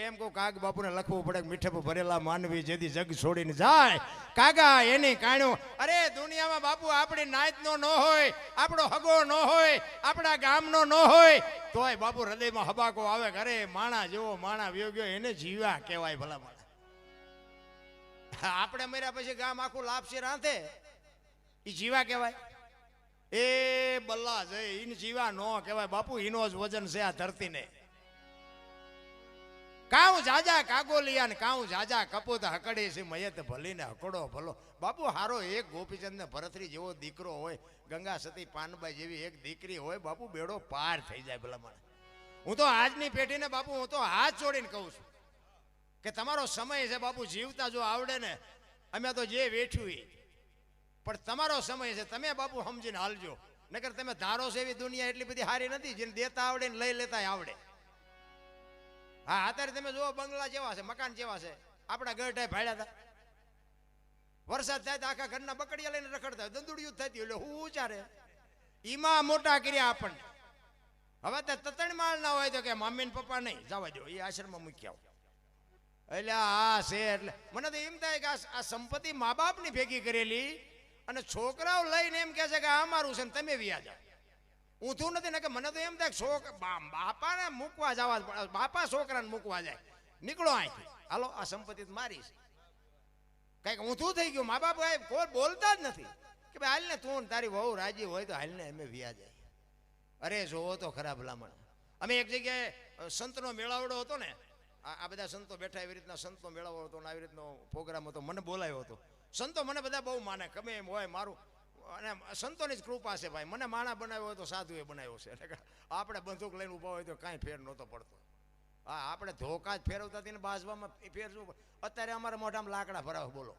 એમ કહું કાગ બાપુને લખવું પડે મીઠે ભરેલા માનવી જેથી જગ છોડીને જાય કાગા એની કાણ્યું. અરે દુનિયામાં બાપુ આપણી નાતનો ન હોય, આપણો હગો ન હોય, આપણા ગામનો ન હોય, તોય બાપુ હૃદયમાં હબાકો આવે. અરે માણા જેવો માણા વ્યો ગયો એને જીવા કહેવાય. ભલા માણા આપણે મર્યા પછી ગામ આખું લાપસી રાંધે એ જીવા કહેવાય? એ બલ્લા જય ઈન જીવા નો કહેવાય બાપુ. ઈનો જ વજન છે આ ધરતીને. કાઉ જાજા કાગોલિયા ને કાઉ જાજા કપૂત હકડી છે મયત ભલીને હકડો ભલો. બાપુ હારો એક ગોપીચંદ ને ભરતરી જેવો દીકરો હોય, ગંગા સતી પાનબાઈ જેવી એક દીકરી હોય, બાપુ બેડો પાર થઈ જાય. ભલા માણે હું તો આજની પેઢીને બાપુ હું તો હાથ જોડીને કહું છું કે તમારો સમય છે બાપુ. જીવતા જો આવડે ને અમે તો જે વેઠ્યું પણ તમારો સમય છે, તમે બાપુ સમજીને હાલજો. નકર તમે ધારો છો એવી દુનિયા એટલી બધી સારી નથી જેને દેતા આવડે ને લઈ લેતા આવડે. હા અત્યારે તમે જુઓ બંગલા જેવા છે, મકાન જેવા છે. આપણા ગઢાઈ ભાડ્યા હતા, વરસાદ થાય તો આખા ઘરના બકડિયા લઈને રખડતા, દંદુડિયું થતી એટલે હું ઉચારે ઈમાં મોટા કર્યા આપણને. હવે તો તતણ માળ ના હોય તો કે મમ્મી ને પપ્પા નહીં જવા દો, એ આશ્રમમાં મૂક્યા એટલે આ છે. એટલે મને તો એમ થાય કે આ સંપત્તિ મા બાપની ભેગી કરેલી અને છોકરાઓ લઈને એમ કહે છે કે આ મારું છે ને તમે વ્યા જાઓ. ઊંધું નથી ને કે મને તો એમ થાય બાપાને મૂકવા જવા, બાપા છોકરાને મૂકવા જાય, નીકળો અહીંથી હાલો આ સંપત્તિ મારી છે. કઈક ઊંધું થઈ ગયું. મા બાપ કોઈ બોલતા જ નથી કે ભાઈ હાલ ને તું તારી વહુ રાજી હોય તો હાલ ને અમે વ્યા જાય. અરે જોવો તો ખરાબ ભલામણ. અમે એક જગ્યાએ સંતનો મેળાવડો હતો ને, આ બધા સંતો બેઠા એવી રીતના સંતનો મેળાવડો હતો ને આવી રીતનો પ્રોગ્રામ હતો. મને બોલાયો હતો. સંતો મને બધા બહુ માને, ગમે એમ હોય મારું, અને સંતોની જ કૃપા છે ભાઈ. મને માણા બનાવ્યો હોય તો સાધુએ બનાવ્યો છે. એટલે આપણે બંદૂક લઈને ઊભા હોય તો કાંઈ ફેર નહોતો પડતો. હા આપણે ધોકા જ ફેરવતા હતી ને બાજવામાં ફેરશું. અત્યારે અમારા મોઢામાં લાકડા ભરાવ બોલો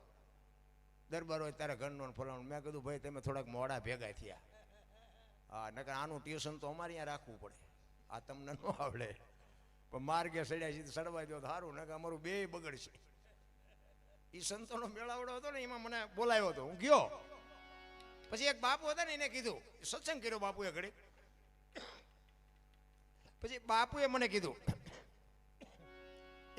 દરબાર હોય ત્યારે ઘરનો ફલાણું. મેં કીધું ભાઈ તમે થોડાક મોડા ભેગા થયા. હા નકર આનું ટ્યુશન તો અમારે અહીંયા રાખવું પડે. આ તમને ન આવડે પણ માર્ગે સડ્યા સીધું સડવાઈ દો તો સારું, નકર અમારું બે બગડશે. એ સંતોનો મેળાવડો હતો ને એમાં મને બોલાવ્યો હતો, હું ગયો. પછી એક બાપુ હતા ને એને કીધું, સત્સંગ કર્યો બાપુએ ઘડી. પછી બાપુએ મને કીધું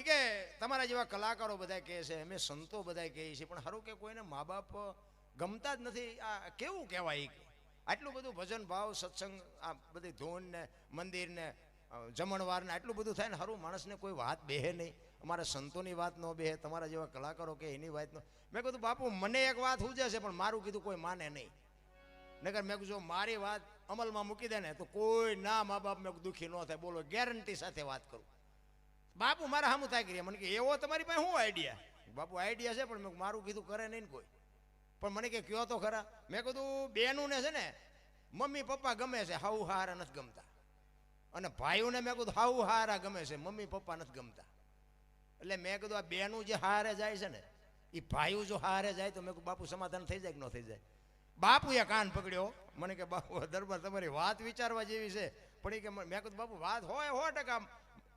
કે તમારા જેવા કલાકારો બધા કહે છે, અમે સંતો બધા કહીએ છીએ, પણ સારું કે કોઈને મા બાપ ગમતા જ નથી. આ કેવું કહેવાય? આટલું બધું ભજન ભાવ સત્સંગ, આ બધી ધૂન ને મંદિર ને જમણવાર ને આટલું બધું થાય ને સારું માણસને કોઈ વાત બેહે નહીં. અમારા સંતોની વાત ન બેહે, તમારા જેવા કલાકારો કે એની વાત ન. મેં કીધું બાપુ મને એક વાત સૂજે છે પણ મારું કીધું કોઈ માને નહીં. નકર મેં કીધું જો મારી વાત અમલમાં મૂકી દે ને તો કોઈ ના મા બાપ મેં દુઃખી ન થાય. બોલો ગેરંટી સાથે વાત કરું. બાપુ મારા સામું થાય કરીએ. મને કે એવો તમારી પાસે શું આઈડિયા? બાપુ આઈડિયા છે પણ મેં મારું કીધું કરે નહીં ને કોઈ. પણ મને કે કયો તો ખરા. મેં કીધું બેનું ને છે ને મમ્મી પપ્પા ગમે છે, હાઉ હારા નથી ગમતા. અને ભાઈઓને મેં કીધું હાઉ હારા ગમે છે, મમ્મી પપ્પા નથી ગમતા. એટલે મેં કીધું આ બેનું જે હારે જાય છે ને એ ભાઈઓ જો હારે જાય તો મેં કીધું બાપુ સમાધાન થઈ જાય કે ન થઈ જાય? બાપુએ કાન પકડ્યો. મને કે બાપુ દરબાર તમારી વાત વિચારવા જેવી છે. પણ એ કે મેં કીધું બાપુ વાત હોય 100%.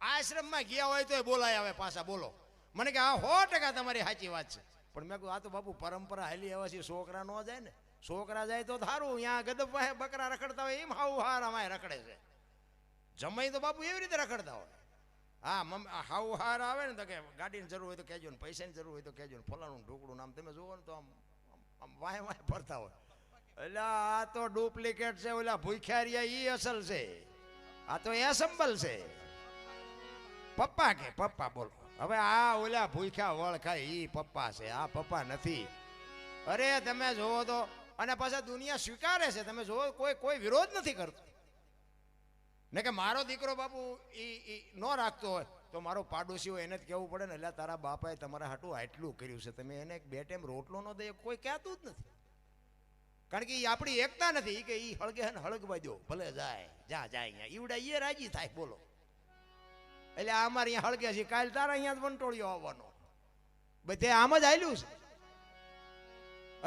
આશ્રમમાં ગયા હોય તો બોલાય આવે પાછા બોલો. મને કે હા 100% તમારી સાચી વાત છે. પણ મેં કહ્યું આ તો બાપુ પરંપરા હાલી આવ્યા છે, છોકરા ન જાય ને. છોકરા જાય તો સારું, અહીંયા ગદબ પાસે બકરા રખડતા હોય એમ હાઉ હારા માય રખડે છે. જમાઈ તો બાપુ એવી રીતે રખડતા હોય. હા મમ્મી હાઉ હાર આવે ને તો કે ગાડીની જરૂર હોય તો કહેજો ને, પૈસાની જરૂર હોય તો કહેજો ને, ફલાણું ઢોકળું નામ તમે જુઓ ને તો આમ વાય વાય ફરતા હોય. એટલે આ તો ડુપ્લિકેટ છે. ઓલા ભૂખ્યારિયા ઈ અસલ છે, આ તો એસેમ્બલ છે. પપ્પા કે પપ્પા બોલો. હવે આ ઓલા ભૂખ્યા વળખાય ઈ પપ્પા છે, આ પપ્પા નથી. અરે તમે જોવો તો, અને પાછા દુનિયા સ્વીકારે છે. તમે જોવો કોઈ વિરોધ નથી કરતો. ને કે મારો દીકરો બાપુ ઈ ન રાખતો હોય તો મારો પાડોશી હોય એને જ કહેવું પડે ને એટલે તારા બાપાએ તમારા હાટું આટલું કર્યું છે, તમે એને બે ટાઈમ રોટલો ન દે. કોઈ કહેતું જ નથી. કારણ કે એ આપણી એકતા નથી કે એ હળગે ને હળગવા દો ભલે જાય જાય અહીંયા ઈવડા એ રાજી થાય બોલો. એટલે અમારે અહીંયા હળગે છે, કાલ તારા અહીંયા જ વંટોળિયો આવવાનો. બધે આમ જ આવેલું છે.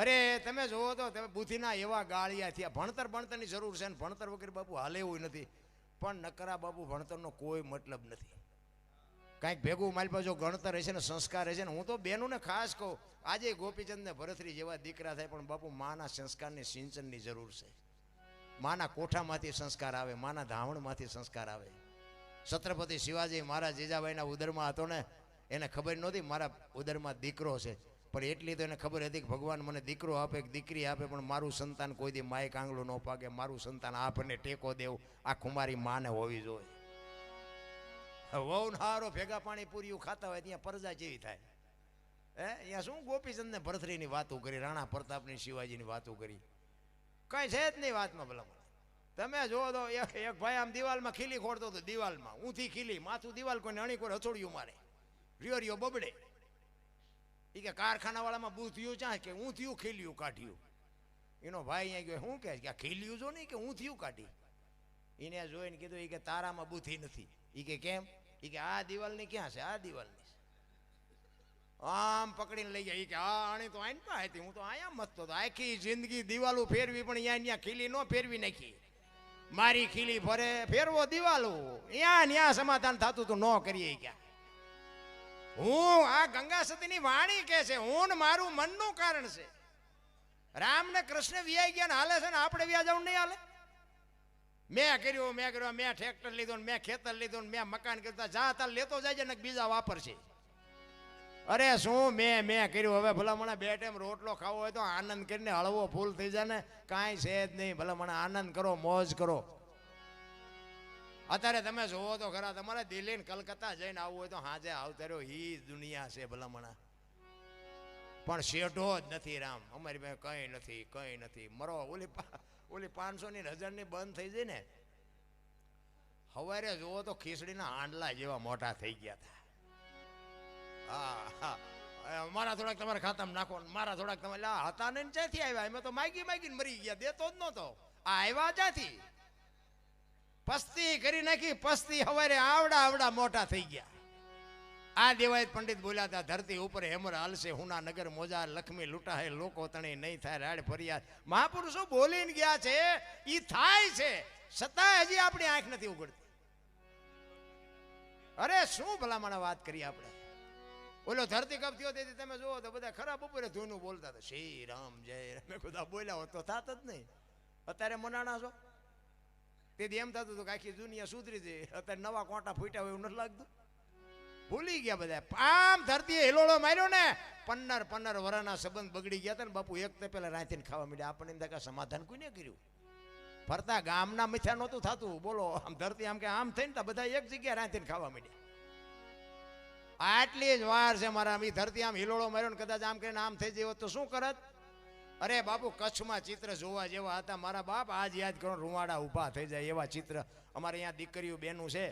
અરે તમે જોવો તો તમે બુદ્ધિના એવા ગાળિયા થયા. ભણતરની જરૂર છે ને ભણતર વગેરે બાપુ હાલે એવું નથી. પણ નકરા બાપુ ભણતરનો કોઈ મતલબ નથી. કાંઈક ભેગું મારી પાસે જો ગણતર હશે ને સંસ્કાર હશે ને. હું તો બેનોને ખાસ કહું, આજે ગોપીચંદ ને ભરતરી જેવા દીકરા થાય પણ બાપુ માના સંસ્કારની સિંચનની જરૂર છે. માના કોઠામાંથી સંસ્કાર આવે, માના ધાવણમાંથી સંસ્કાર આવે. છત્રપતિ શિવાજી મારા જીજાબાઈના ઉદરમાં હતો ને, એને ખબર નહોતી મારા ઉદરમાં દીકરો છે, પણ એટલી તો એને ખબર હતી કે ભગવાન મને દીકરો આપે કે દીકરી આપે, પણ મારું સંતાન કોઈ દી માય કાંગલું ન પાકે, મારું સંતાન આપણને ટેકો દેવું આ કુમારી માને હોવી જોઈએ. વહુ હારો ભેગા પાણી પૂરીયું ખાતા હોય ત્યાં પરજા જેવી થાય. અહીંયા શું ગોપીચંદ ને ભરથરીની વાતો કરી, રાણા પ્રતાપની શિવાજીની વાતો કરી, કઈ છે જ નહીં વાતમાં. ભલા તમે જો તો એક ભાઈ આમ દિવાલમાં ખીલી ખોડતો હતો, દિવાલમાં ઊંથી ખીલી, માથું દિવાલ કોઈને અણી કોઈ હથોડિયું મારે, રિયો બબડે. એ કે કારખાના વાળામાં બૂથિયું ચાં કે ઊંધિયું ખીલ્યું કાઢ્યું. એનો ભાઈ અહીંયા ગયો, શું કે આ ખીલ્યું જો નહીં કે ઊંધિયું કાઢી. એને જોઈને કીધું એ કે તારામાં બૂથી નથી. એ કે કેમ? એ કે આ દિવાલની ક્યાં છે? આ દિવાલની આમ પકડીને લઈ ગયા. એ કે આ આણી તો આઈને પા હતી, હું તો અહીંયા મતતો હતો. આખી જિંદગી દિવાલો ફેરવી, પણ અહીંયા ખીલી ન ફેરવી નાખી. મારી ખીલી ફરે ફેરવો દિવાલો, ત્યાં સમાધાન થતું તો ન કરીએ. ક્યાં હું આ ગંગા સતીની વાણી કે છે, હું ને મારું મનનું કારણ છે. રામ ને કૃષ્ણ વ્યાઈ ગયા ને હાલે છે ને, આપણે વ્યા જવું નહીં હાલે. મેં કર્યું, મેં ટ્રેક્ટર લીધું ને મેં ખેતર લીધું ને મેં મકાન કરતા જા તાર લેતો જાય ને બીજા વાપરશે. અરે શું મેં કર્યું? હવે ભલા મને 2 ટાઈમ રોટલો ખાવો હોય તો આનંદ કરીને હળવો ફૂલ થઈ જાય ને, કાંઈ છે જ નહીં. ભલા મને આનંદ કરો, મોજ કરો. અત્યારે તમે જોવો તો ખરા, તમારે દિલ્હી ને કલકત્તા જઈને આવવું હોય તો હાજે આવતા રહ્યો, ઈ દુનિયા છે ભલામણા. પણ શેઠો જ નથી રામ, અમારી પાસે કઈ નથી. મરો ઓલી 500 ની 1000 ની બંધ થઈ જાય ને, સવારે જોવો તો ખીચડીના હાંડલા જેવા મોટા થઈ ગયા હતા. હા, મારા થોડાક તમારે ખાતામાં નાખો, મારા થોડાક તમે હતા ને ક્યાંથી આવ્યા? એમાં તો માગીને મરી ગયા, દેતો જ નહોતો. આ આવ્યા ક્યાંથી? પસ્તી કરી નાખી, પસ્તી સવારે આવડા મોટા થઈ ગયા. આ દેવાય પંડિત બોલ્યા હતા, ધરતી ઉપર હેમર હાલશે, હુના નગર મોજા લક્ષ્મી લૂંટા હે, લોકો તણી નહીં થાય રાડ ફરિયાદ. મહાપુરુષો બોલીને ગયા છે, ઈ થાય છે, છતાં હજી આપણી આંખ નથી ઉગડતી. અરે શું ભલામણ વાત કરી આપણે. ઓલો ધરતી કપ થયો તેથી તમે જુઓ તો બધા ખરાબ બપોરે ધૂનું બોલતા હતા, શ્રી રામ જય રામ. બધા બોલ્યા હોત તો થાત જ નહીં. અત્યારે મનાણા છો તેથી એમ થતું હતું કે આખી દુનિયા સુધરી જાય. અત્યારે નવા કોટા ફૂટ્યા હોય એવું નથી લાગતું. ભૂલી ગયા બધા. આમ ધરતીએ હિલોળો માર્યો ને, 15 વર્ષના સંબંધ બગડી ગયા હતા ને બાપુ. એક તો પેલા રાંધીને ખાવા માંડ્યા. આપણને સમાધાન કોઈને કર્યું? ફરતા ગામના મીઠા નહોતું થતું. બોલો, આમ ધરતી આમ કે આમ થઈને બધા એક જગ્યાએ રાંધીને ખાવા માંડ્યા. આટલી જ વાર છે મારા. ધરતી આમ હિલોળો માર્યો ને કદાચ આમ કરીને આમ થઈ જાય તો શું કરત? અરે બાપુ, કચ્છમાં ચિત્ર જોવા જેવા હતા મારા બાપ. આજ યાદ કરો, રૂવાડા ઊભા થઈ જાય એવા ચિત્ર. અમારે અહીંયા દીકરીઓ બેનું છે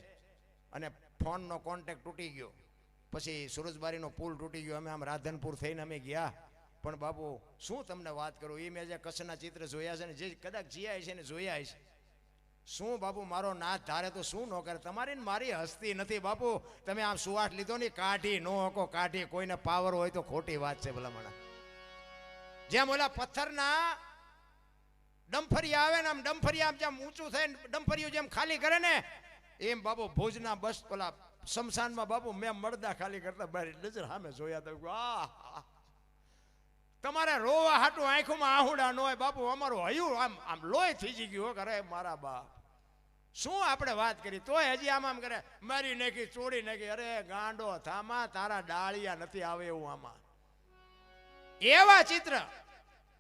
અને ફોનનો કોન્ટેક્ટ તૂટી ગયો. પછી સુરજબારીનો પુલ તૂટી ગયો. અમે આમ રાધનપુર થઈને અમે ગયા. પણ બાપુ શું તમને વાત કરું, એ મેં જે કચ્છના ચિત્ર જોયા છે ને, જે કદાચ જીયા છે ને જોયા છે, શું બાપુ મારો નાથ ધારે તો શું ન કરે. તમારી ને મારી હસ્તી નથી બાપુ. તમે આમ સુવાસ લીધો ને, કાઢી નો હકો કાઢી. કોઈને પાવર હોય તો ખોટી વાત છે ભલામણા. જેમ ઓલા પથ્થરના ડમફરિયા આવે ને, આમ ડમફરિયા જેમ ઊંચું થાય ડમફરિયું જેમ ખાલી કરે ને, એમ બાપુ ભુજના બસ ઓલા શમશાનમાં બાપુ મેં મળદા ખાલી કરતા બારી નજર સામે જોયા હતા. તમારે રોવા હાટું આંખોમાં આહુડા ન હોય બાપુ. અમારું હયું આમ લોહી થઈ ગયું. અરે મારા બાપ, શું આપણે વાત કરી તોય હજી આમ કરે, મારી નાખી, ચોડી નાખી. અરે ગાંડો થામા, તારા ડાળિયા નથી આવે એવું આમાં. એવા ચિત્ર.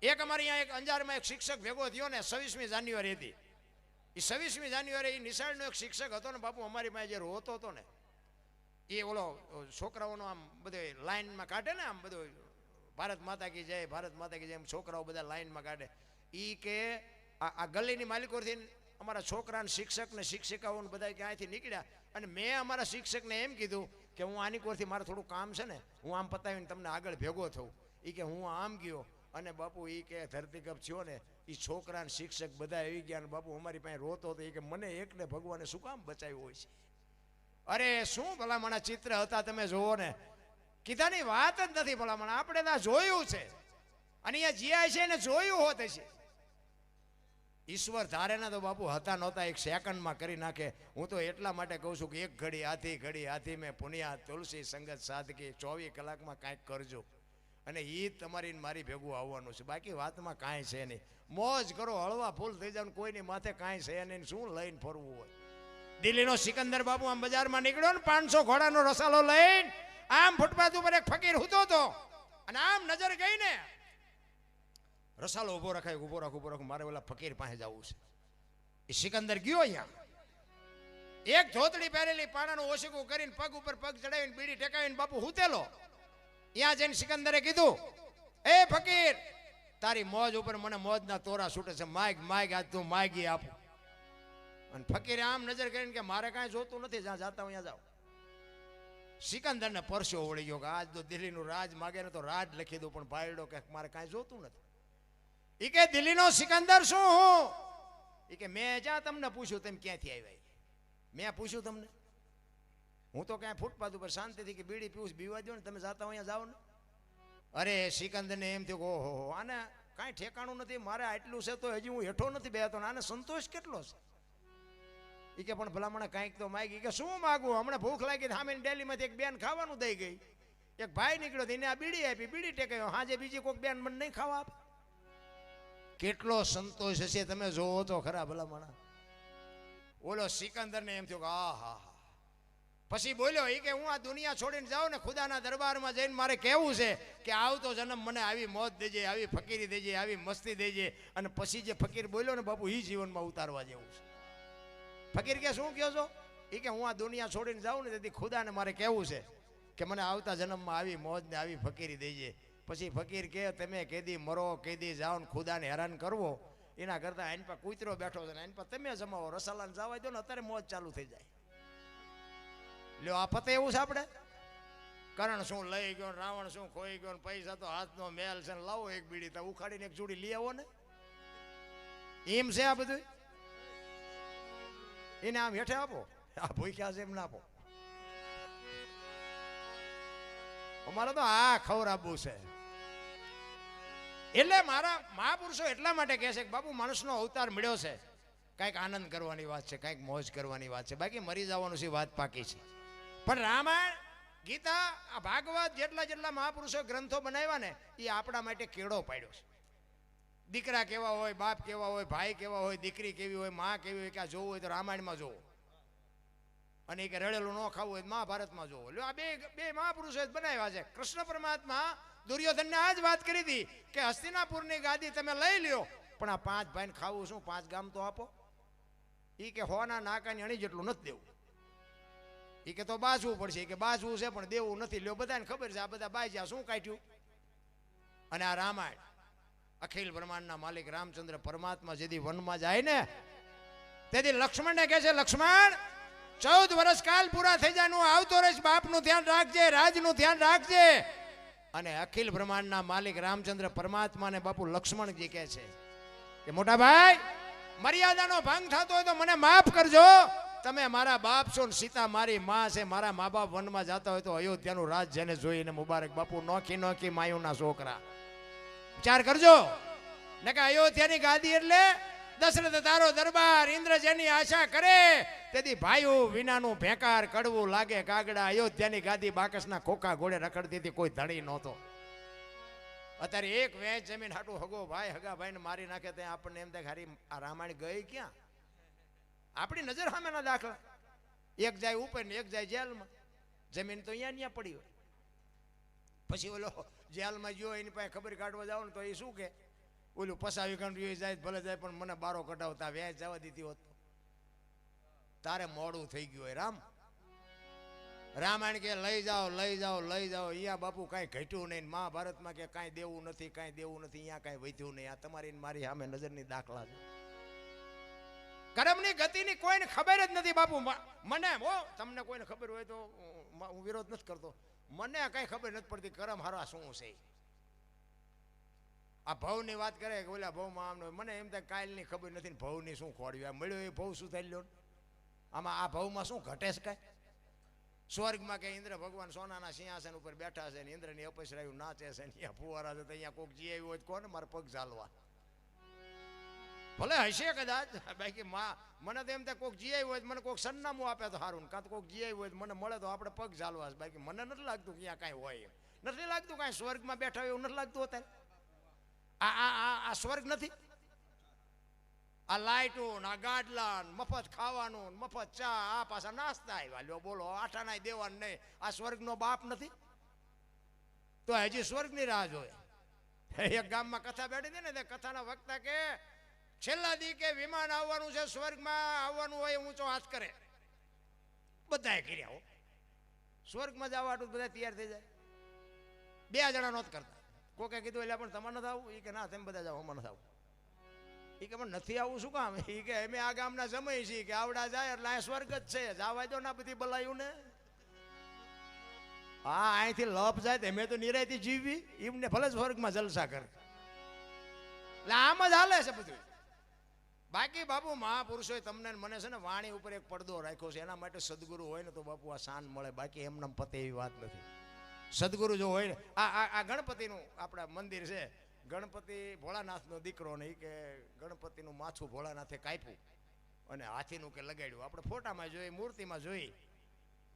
એક અમારી અહીંયા એક અંજારમાં એક શિક્ષક ભેગો થયો ને, 26મી જાન્યુઆરી હતી. એ 26મી જાન્યુઆરી નિશાળનો એક શિક્ષક હતો ને બાપુ, અમારી પાસે જે રોતો હતો ને, એ ઓલો છોકરાઓનો આમ બધે લાઈનમાં કાઢે ને, આમ બધું ભારત માતા કી જય, ભારત માતા કી જય, એમ છોકરાઓ બધા લાઈનમાં કાઢે. એ કે આ ગલીની માલિકોથી અમારા છોકરાને શિક્ષક ને શિક્ષિકાઓને બધા ક્યાંયથી નીકળ્યા. અને મેં અમારા શિક્ષકને એમ કીધું કે હું આની કોરથી મારે થોડું કામ છે ને, હું આમ પતાવીને તમને આગળ ભેગો થઉં. એ કે હું આમ ગયો અને બાપુ એ કે ધરતીકપ થયો ને, એ છોકરા ને શિક્ષક બધા આવી ગયા ને બાપુ અમારી પાસે રોતો હતો. એ કે મને એકને ભગવાને શું કામ બચાવ્યું હોય છે? અરે શું ભલામણા ચિત્ર હતા, તમે જોવો ને. કીધાની વાત જ નથી ભલામણા. આપણે ત્યાં જોયું છે અને અહીંયા જીયા છે ને જોયું હોત છે. ઈશ્વર ધારે ના તો બાપુ હતા નહોતા એક સેકન્ડમાં કરી નાખે. હું તો એટલા માટે કહું છું કે એક ઘડી હાથી મેં પુનિયા તુલસી સંગત સાધકી, 24 કલાકમાં કાંઈક કરજો. અને એ તમારી મારી ભેગું આવવાનું છે. બાકી વાતમાં કાંઈ છે નહીં. મોજ કરો, હળવા ફૂલ થઈ જાવ. કોઈની માથે કાંઈ છે નહીં. શું લઈને ફરવું હોય? દિલ્હીનો સિકંદર બાપુ આમ બજારમાં નીકળ્યો ને 500 ઘોડાનો રસાલો લઈને આમ ફૂટપાથ ઉપર એક ફકીર હૂતો હતો અને આમ નજર ગઈ ને રસાલો ઉભો રખાય, ઉભો રાખ મારે ઓલા ફકીર પાસે જવું છે. એ સિકંદર ગયો અહીંયા, એક ધોતડી પહેરેલી પાણાનું ઓશીકું કરીને પગ ઉપર પગ ચડાવીને બીડી ટેકાવીને બાપુ હૂતેલો. ત્યાં જઈને સિકંદરે કીધું, એ ફકીર તારી મોજ ઉપર મને મોજના તોરા છૂટે છે, માગ આજ તું માગી આપું. અને ફકીરે આમ નજર કરીને કે મારે કાંઈ જોતું નથી, જ્યાં જાતા અહીંયા જાઓ. સિકંદરને પરસ્યો વળી ગયો કે આજ તો દિલ્હીનું રાજ માગે ને તો રાજ લખી દઉં, પણ ભાઈડો કે મારે કાંઈ જોતું નથી. એ કે દિલ્હીનો સિકંદર શું હું? એ કે મેં જ્યાં તમને પૂછ્યું તમે ક્યાંથી આવ્યા? મેં પૂછ્યું તમને? હું તો ક્યાંય ફૂટપાથ ઉપર શાંતિથી કે બીડી પીવું બીવા દો ને, તમે જાતા અહીંયા જાઓ ને. અરે સિકંદરને એમ થયું કે ઓહો આને કાંઈ ઠેકાણું નથી, મારે આટલું છે તો હજી હું હેઠો નથી બેહતો, આને સંતોષ કેટલો છે. એ કે પણ ભલામણ કાંઈક તો માગી. કે શું માગું? હમણાં ભૂખ લાગી સામે ડેલીમાંથી એક બેન ખાવાનું દઈ ગઈ, એક ભાઈ નીકળ્યો એને આ બીડી આપી, બીડી ટેકાયો, હાજે બીજી કોઈક બેન મને નહીં ખાવા આપે. કેટલો સંતોષ હશે તમે જોવો તો ખરા ભલામણ. ઓલો સિકંદરને એમ થયું કે આ હા હા. પછી બોલ્યો એ કે હું આ દુનિયા છોડીને જાઉં ને ખુદાના દરબારમાં જઈને મારે કહેવું છે કે આવતો જન્મ મને આવી મોત દેજે, આવી ફકીરી દેજે, આવી મસ્તી દેજે. અને પછી જે ફકીર બોલ્યો ને બાપુ એ જીવનમાં ઉતારવા જેવું છે. ફકીર કે શું કહો છો? એ કે હું આ દુનિયા છોડીને જાઉં ને તેથી ખુદાને મારે કહેવું છે કે મને આવતા જન્મમાં આવી મોજ ને આવી ફકીરી દેજે. પછી ફકીર કે તમે કેદી મરો કેદી જાઓ ને ખુદાને હેરાન કરવો એના કરતાં એની પર કૂતરો બેઠો છે ને એની પર તમે જમાવો, રસાલાને જવા દો ને અત્યારે મોજ ચાલુ થઈ જાય. લ્યો આ પતે એવું છે આપણે. કરણ શું લઈ ગયો, રાવણ શું ખોઈ ગયો, પૈસા તો હાથનો મેલ છે ને લાવો એક બીડી તો ઉખાડીને એક જોડી લઈ આવો ને. એમ છે આ બધું. એને આમ હેઠે આપો, આ ભૂખ્યા છે એમ ના આપો. અમારે તો આ ખવડાવવું છે. એટલે મારા મહાપુરુષો એટલા માટે કહે છે કે બાપુ માણસનો અવતાર મળ્યો છે, કાંઈક આનંદ કરવાની વાત છે, કાંઈક મોજ કરવાની વાત છે, બાકી મરી જવાનું છે વાત પાકી છે. પણ રામાયણ, ગીતા, આ ભાગવત જેટલા મહાપુરુષો ગ્રંથો બનાવ્યા ને એ આપણા માટે કેળો પાડ્યો છે. દીકરા કેવા હોય, બાપ કેવા હોય, ભાઈ કેવા હોય, દીકરી કેવી હોય, માં કેવી હોય, કે આ જોવું હોય તો રામાયણમાં જોવો. અને કે રડેલું ન ખાવું હોય મહાભારતમાં જોવો. લ્યો આ બે મહાપુરુષો બનાવ્યા છે. કૃષ્ણ પરમાત્મા દુર્યોધનને આ જ વાત કરી હતી કે હસ્તિનાપુરની ગાદી તમે લઈ લ્યો, પણ આ 5 ભાઈને ખાવું શું, 5 ગામ તો આપો. એ કે હોના નાકાની અણી જેટલું નથી દેવું. એ કે તો બાજવું પડશે, કે બાજવું છે પણ દેવું નથી. લ્યો બધાને ખબર છે આ બધા બાજ્યા શું કાઢ્યું. અને આ રામાયણ અખિલ બ્રહ્માંડના માલિક રામચંદ્ર પરમાત્મા જેથી વનમાં જાય ને તેથી લક્ષ્મણને કહે છે, લક્ષ્મણ 14 વર્ષ કાલ પૂરા થઈ જાય નું આવતો રહીશ, બાપનું ધ્યાન રાખજે, રાજનું ધ્યાન રાખજે. અને અખિલ બ્રહ્માંડના માલિક રામચંદ્ર પરમાત્માને બાપુ લક્ષ્મણજી કહે છે કે મોટા ભાઈ મર્યાદાનો ભંગ થતો હોય તો મને માફ કરજો. તમે મારા બાપ છો ને સીતા મારી માં છે, મારા મા બાપ વનમાં જતા હોય તો અયોધ્યાનું રાજ જેને જોઈને મુબારક. બાપુ નોખી માયુના છોકરા વિચાર કરજો ને કે અયોધ્યાની ગાદી એટલે દશરથ તારો દરબાર, ઇન્દ્ર જેની આશા કરે તેથી ભાઈઓ વિનાનું ભેકાર કડવું લાગે કાગડા. અયોધ્યાની ગાદી બાકસના ખોખા ઘોડે રખડતી હતી, કોઈ ધણી નહોતો. અત્યારે એક વેચ જમીન હાટું હગો ભાઈ હગા ભાઈને મારી નાખે ત્યાં આપણને એમ થાય હારી આ રામાયણ ગઈ ક્યાં. આપણી નજર સામેના દાખલા, એક જાય ઉપર ને એક જાય જેલમાં. જમીન તો અહીંયા પડી હોય. પછી ઓલો જેલમાં ગયો એની પાસે ખબર કાઢવા જાવ ને તો એ શું કે ઓલું પસાવી કાઢ્યું જાય ભલે જાય પણ મને બારો કઢાવતા વ્યાજ જવા દીધી હોત તારે મોડું થઈ ગયું હોય. રામાયણ કે લઈ જાઓ લઈ જાઓ લઈ જાઓ. અહીંયા બાપુ કાંઈ ઘટ્યું નહીં. મહાભારતમાં કે કાંઈ દેવું નથી, કાંઈ દેવું નથી, અહીંયા કાંઈ વધ્યું નહીં. આ તમારી મારી સામે નજરની દાખલા છે. કર્મની ગતિની કોઈને ખબર જ નથી બાપુ. મને તમને કોઈને ખબર હોય તો હું વિરોધ નથી કરતો, મને કાંઈ ખબર નથી પડતી કરમ હારા શું છે. આ ભવની વાત કરે કે ઓલા ભવમાં આમ, મને એમ થાય કાલની ખબર નથી ને ભવની શું ખોડ્યું. આ મળ્યો એ ભવ શું થઈ લ્યો. આમાં આ ભવમાં શું ઘટે છે કાંઈ. સ્વર્ગમાં કે ઇન્દ્ર ભગવાન સોનાના સિંહાસન ઉપર બેઠા છે ને ઇન્દ્રની અપસરાયું નાચે છે ને અહીંયા ફુવારા છે તો અહીંયા કોઈક જી આવ્યું હોય કોને મારે પગ ચાલવા. ભલે હશે કદાચ, બાકી મને તો એમ થાય કોઈક જી આવ્યું હોય મને કોઈક સરનામું આપે તો સારું, કાં તો કોઈક જી આવ્યું હોય મને મળે તો આપણે પગ ચાલવા. બાકી મને નથી લાગતું કે અહીંયા કાંઈ હોય એમ નથી લાગતું. કાંઈ સ્વર્ગમાં બેઠા હોય એવું નથી લાગતું અત્યારે. આ સ્વર્ગ નથી. આ લાઈટું આ ગાડલા મફત ખાવાનું મફત ચા આ પાછા નાસ્તા આવ્યા લ્યો બોલો આઠાના દેવાનું નહીં આ સ્વર્ગનો બાપ નથી તો હજી સ્વર્ગની રાહ જોઈએ એક ગામમાં કથા બેઠી હતી ને તે કથાના વક્તા કે છેલ્લા દી કે વિમાન આવવાનું છે સ્વર્ગમાં આવવાનું હોય ઊંચો હાથ કરે બધાએ કર્યા હો સ્વર્ગમાં જવા વાળું બધા તૈયાર થઈ જાય બે જણા નહોત કરતા કોકે કીધું એટલે પણ તમારે નથી આવું એ કે ના તેમ બધા જાઓ અમારે નથી આવું એ કે પણ નથી આવું શું કામ એ કે અમે આ ગામના જમાઈ છીએ કે આવડા જાય એટલે અહીંયા સ્વર્ગ જ છે જવા દો ના બધી બલાયું ને હા અહીંથી લપ જાય તો મેં તો નિરાયથી જીવી એમને ભલે સ્વર્ગમાં જલસા કરે એટલે આમ જ હાલે છે બધું બાકી બાપુ મહાપુરુષોએ તમને મને છે ને વાણી ઉપર એક પડદો રાખ્યો છે એના માટે સદગુરુ હોય ને તો બાપુ આ શાન મળે બાકી એમને પતે એવી વાત નથી સદગુરુ જો હોય ને આ ગણપતિનું આપણા મંદિર છે ગણપતિ ભોળાનાથનો દીકરો નહીં કે ગણપતિનું માથું ભોળાનાથે કાપ્યું અને હાથીનું કે લગાડ્યું આપણે ફોટામાં જોઈ મૂર્તિમાં જોઈ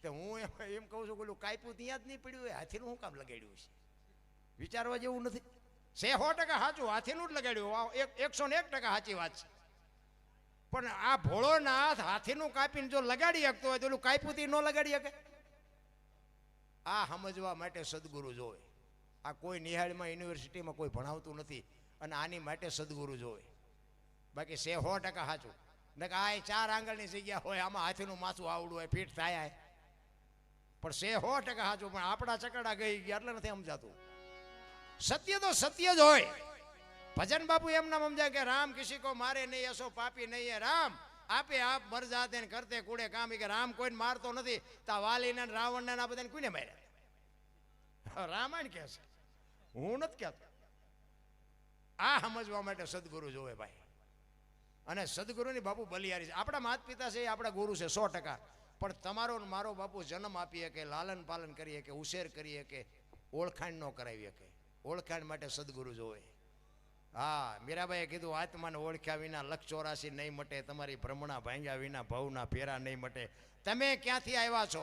તો હું એમ કહું છું પેલું કાપ્યું ત્યાં જ નહીં પડ્યું હોય હાથીનું શું કામ લગાડ્યું છે વિચારવા જેવું નથી 100% સાચું હાથીનું જ લગાડ્યું 101% સાચી વાત છે પણ આ ભોળોનાથ હાથીનું કાપીને જો લગાડી શકતો હોય તો પેલું કાપ્યું ન લગાડી શકે આ સમજવા માટે સદગુરુ જોવે આ કોઈ નિહાળમાં યુનિવર્સિટીમાં કોઈ ભણાવતું નથી અને આની માટે સદગુરુ જોવે બાકી 100% સાચું ને કે આ 4 આંગળની જગ્યા હોય આમાં હાથીનું માથું આવડું હોય ફીટ થાય પણ 100% સાચું પણ આપણા ચકડા ગઈ ગયા એટલે નથી સમજાતું સત્ય તો સત્ય જ હોય ભજન બાપુ એમના સમજાય કે રામ કિસી કો મારે નહીં એસો પાપી નહીં હે રામ આપે આપ મર જાતે ને કરતે કુડે કામ કે રામ કોઈને મારતો નથી તા વાલીને રાવણને આ બધાને કોઈને માર્યા રામાયણ કહે છે હું નથી કહેતો આ સમજવા માટે સદગુરુ જોવે ભાઈ અને સદગુરુની બાપુ બલિયારી છે આપણા માતા પિતા છે એ આપણા ગુરુ છે 100% પણ તમારો મારો બાપુ જન્મ આપીએ કે લાલન પાલન કરીએ કે ઉછેર કરીએ કે ઓળખાણ ન કરાવીએ કે ઓળખાણ માટે સદગુરુ જોવે હા મીરાબાઈએ કીધું આત્માને ઓળખ્યા વિના લક્ષ 84 નહીં મટે તમારી ભ્રમણા ભાંગ્યા વિના ભવના ફેરા નહીં મટે તમે ક્યાંથી આવ્યા છો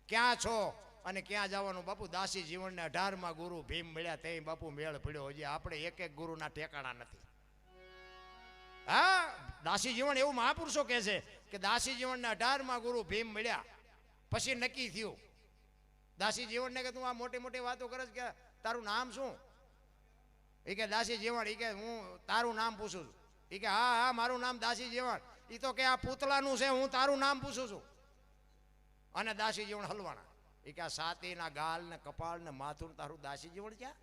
ક્યાં છો અને ક્યાં જવાનું બાપુ દાસી જીવનને 18માં ગુરુ ભીમ મળ્યા તે બાપુ મેળ પડ્યો હજી આપણે એક ગુરુના ઠેકાણા નથી હા દાસી જીવન એવું મહાપુરુષો કહે છે કે દાસી જીવનને 18માં ગુરુ ભીમ મળ્યા પછી નક્કી થયું દાસી જીવનને કે તું આ મોટી મોટી વાતો કરે કે તારું નામ શું એ કે દાસી જીવન એ કે હું તારું નામ પૂછું છું એ કે હા હા મારું નામ દાસી જીવન એ તો કે આ પૂતળાનું છે હું તારું નામ પૂછું છું અને દાસી જીવન હલવાના એ કે આ સાતીના ગાલ ને કપાળ ને માથું તારું દાસી જીવન ક્યાં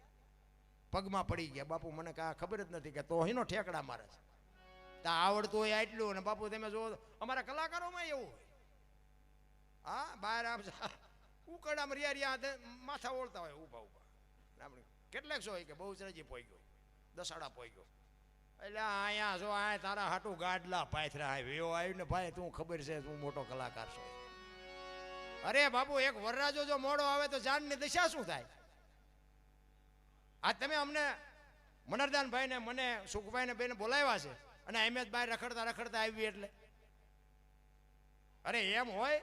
પગમાં પડી ગયા બાપુ મને કાંઈ ખબર જ નથી કે તો એનો ઠેકડા મારે છે તા આવડતું હોય આટલું અને બાપુ તમે જો અમારા કલાકારોમાં એવું હોય હા બહાર આમ ઉકડામાં રિયા માથા ઓળતા હોય ઊભા ઊભા આપણે કેટલાક છો કે બહુ સરજી પોઈ ગયો દસાડા પોઈ ગયો એટલે અહીંયા જો આ તારા હાટું ગાડલા પાથરા આવ્યો આવ્યું ને ભાઈ તું ખબર છે તું મોટો કલાકાર છો અરે બાપુ એક વરરાજો જો મોડો આવે તો જાનની દશા શું થાય આ તમે અમને મનરદાનભાઈ ને મને સુખભાઈ ને બેને બોલાવ્યા છે અને એમ જ બહાર રખડતા રખડતા આવી એટલે અરે એમ હોય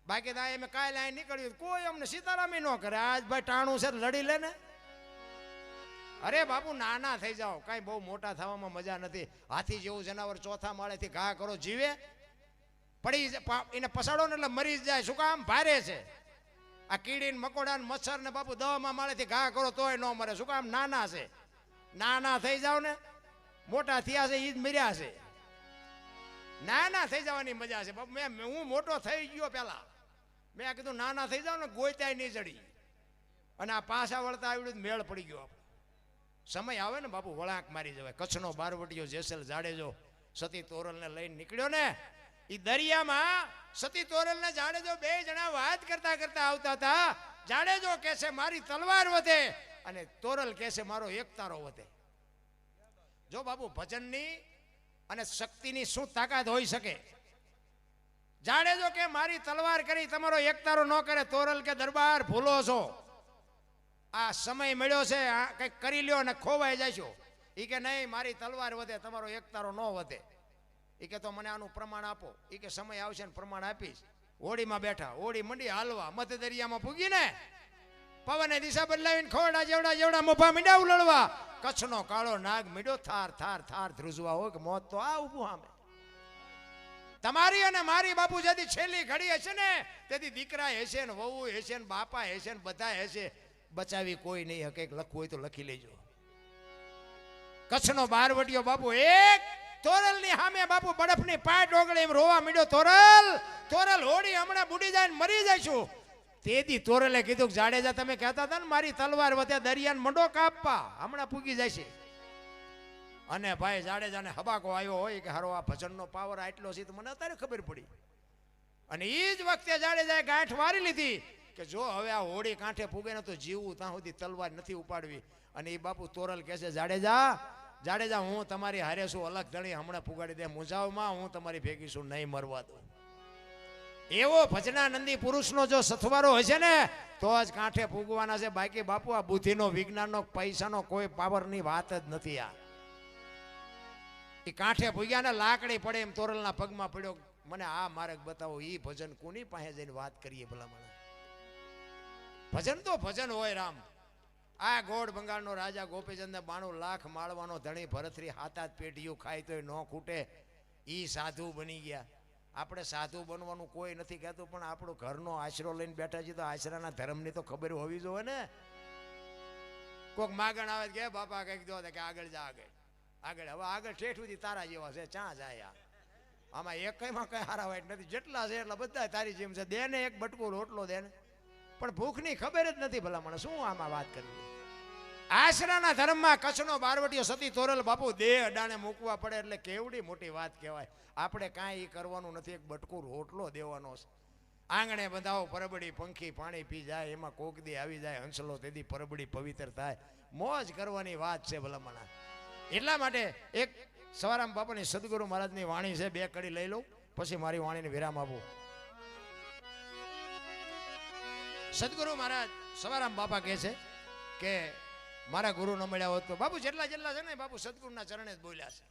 બાકી તો એમ કાલે અહીં નીકળ્યું કોઈ અમને સીતારામી ન કરે આજ ભાઈ ટાણું છે લડી લે ને અરે બાપુ નાના થઈ જાઓ કાંઈ બહુ મોટા થવામાં મજા નથી હાથી જેવું જનાવર ચોથા માળેથી ઘા કરો જીવે પડી એને પસાડો ને એટલે મરી જાય શું કામ ભારે છે આ કીડી મકોડા ને મચ્છર ને બાપુ 10મા માળેથી ઘા કરો તોય ન મરે શું કામ નાના છે નાના થઈ જાવ ને મોટા થયા છે એ જ મર્યા છે નાના થઈ જવાની મજા છે બાપુ હું મોટો થઈ ગયો પેલા મેં કીધું નાના થઈ જાવ ને ગોત્યાય નહીં ચડી અને આ પાછા વળતા આવડ્યું મેળ પડી ગયો આપણે સમય આવે ને બાપુ વળાંક મારી જવાય કચ્છનો બારવટીયો જેસલ જાડેજો સતી તોરલને લઈને નીકળ્યો ને એ દરિયામાં સતી તોરલને જાડેજો 2 જણા વાત કરતા કરતા આવતા હતા જાડેજો કહે છે મારી તલવાર વધે અને તોરલ કહે છે મારો એક તારો વધે જો બાપુ ભજનની અને શક્તિની શું તાકાત હોઈ શકે જાડેજો કે મારી તલવાર કરી તમારો એક તારો ન કરે તોરલ કે દરબાર ભૂલો છો આ સમય મળ્યો છે કંઈક કરી લ્યો અને ખોવાઈ જશો એ કે નહીં મારી તલવાર વધે તમારો એક તારો ન વધે એ કે તો મને આનું પ્રમાણ આપો એ કે સમય આવશે ને પ્રમાણ આપીશ હોડીમાં બેઠા હોડી મંડી હાલવા મધ્ય દરિયામાં પૂગીને પવને દિશા બદલાવીને ખોડા જેવડા જેવડા મોભા મીંડા ઉલળવા કચ્છનો કાળો નાગ મીડ્યો થાર થાર થાર ધ્રુજવા હોય કે મોત તો આ ઊભું સામે. તમારી અને મારી બાપુ જેથી છેલ્લી ઘડી હશે ને તેથી દીકરા હશે ને વહુ હશે ને બાપા હશે ને બધા હશે, બચાવી કોઈ નહીં હકે. લખવું હોય તો લખી લેજો. કચ્છનો બારવટીયો બાપુ એક તોરલ ની સામે બાપુ બરફની પાય ડોગળે એમ રોવા મીડ્યો. તોરલ હોડી હમણાં બુડી જાય ને મરી જઈશું. તેથી તોરલે કીધું કે જાડેજા તમે કહેતા હતા ને મારી તલવાર વધે દરિયાને મંડો કાપવા, હમણાં પૂગી જાય છે. અને ભાઈ જાડેજાને હબાકો આવ્યો હોય કે હારો આ ભજનનો પાવર આટલો છે તો મને અત્યારે ખબર પડી. અને એ જ વખતે જાડેજાએ ગાંઠ વારી લીધી કે જો હવે આ હોડી કાંઠે પૂગે ને તો જીવવું ત્યાં સુધી તલવાર નથી ઉપાડવી. અને એ બાપુ તોરલ કહે છે જાડેજા હું તમારી હારે છું, અલગ ધણી હમણાં પુગાડી દે મુંજાવમાં, હું તમારી ભેગી છું, નહીં મરવા દઉં. એવો ભજનાનંદી પુરુષનો જો સથવારો હશે ને તો જ કાંઠે પૂગવાના છે. બાકી બાપુ આ બુદ્ધિનો વિજ્ઞાનનો પૈસાનો કોઈ પાવરની વાત જ નથી. આ એ કાંઠે પૂગ્યા ને લાકડી પડે એમ તોરલના પગમાં પડ્યો. મને આ માર્ગ બતાવો, એ ભજન કોની પાસે જઈને વાત કરીએ ભલા મને. ભજન તો ભજન હોય રામ. આ ગોળ બંગાળનો રાજા ગોપીચંદ 92 લાખ માળવાનો ધણી ભરતરી હાથાત પેઢીઓ ખાય તોય ન ખૂટે. ઈ સાધુ બની ગયા. આપણે સાધુ બનવાનું કોઈ નથી કહેતું, પણ આપણો ઘરનો આશરો લઈને બેઠા છીએ તો આશરાના ધર્મની તો ખબર હોવી જોઈએ ને. કોઈક માગણ આવે કે બાપા કંઈક દો કે આગળ જા આગળ. હવે આગળ ઠેઠ સુધી તારા જેવા છે, ચા જાય. આમાં એકમાં કઈ હારા વાઈટ નથી, જેટલા છે એટલા બધા તારી જેમ છે. દે ને એક બટકું રોટલો દે ને, પણ ભૂખની ખબર જ નથી ભલા મને. શું આમાં વાત કરવી? આશરાના ધર્મમાં કચ્છનો બારવટીયો સતી તોરલ બાપુ દેહ અડાણે મૂકવા પડે એટલે કેવડી મોટી વાત કહેવાય. આપણે કાંઈ કરવાનું નથી, એક બટકું રોટલો દેવાનો છે. આંગણે બંધાવો પરબડી, પંખી પાણી પી જાય, એમાં કોકદી આવી જાય હંસલો, તેથી પરબડી પવિત્ર થાય. મોજ કરવાની વાત છે ભલામણા. એટલા માટે એક સવારામ બાપાની સદગુરુ મહારાજની વાણી છે, 2 કડી લઈ લઉં પછી મારી વાણીને વિરામ આપું. સદગુરુ મહારાજ સવારામ બાપા કહે છે કે મારા ગુરુ ન મળ્યા હોત તો બાપુ જેટલા છે ને બાપુ સદગુરુના ચરણે જ બોલ્યા છે.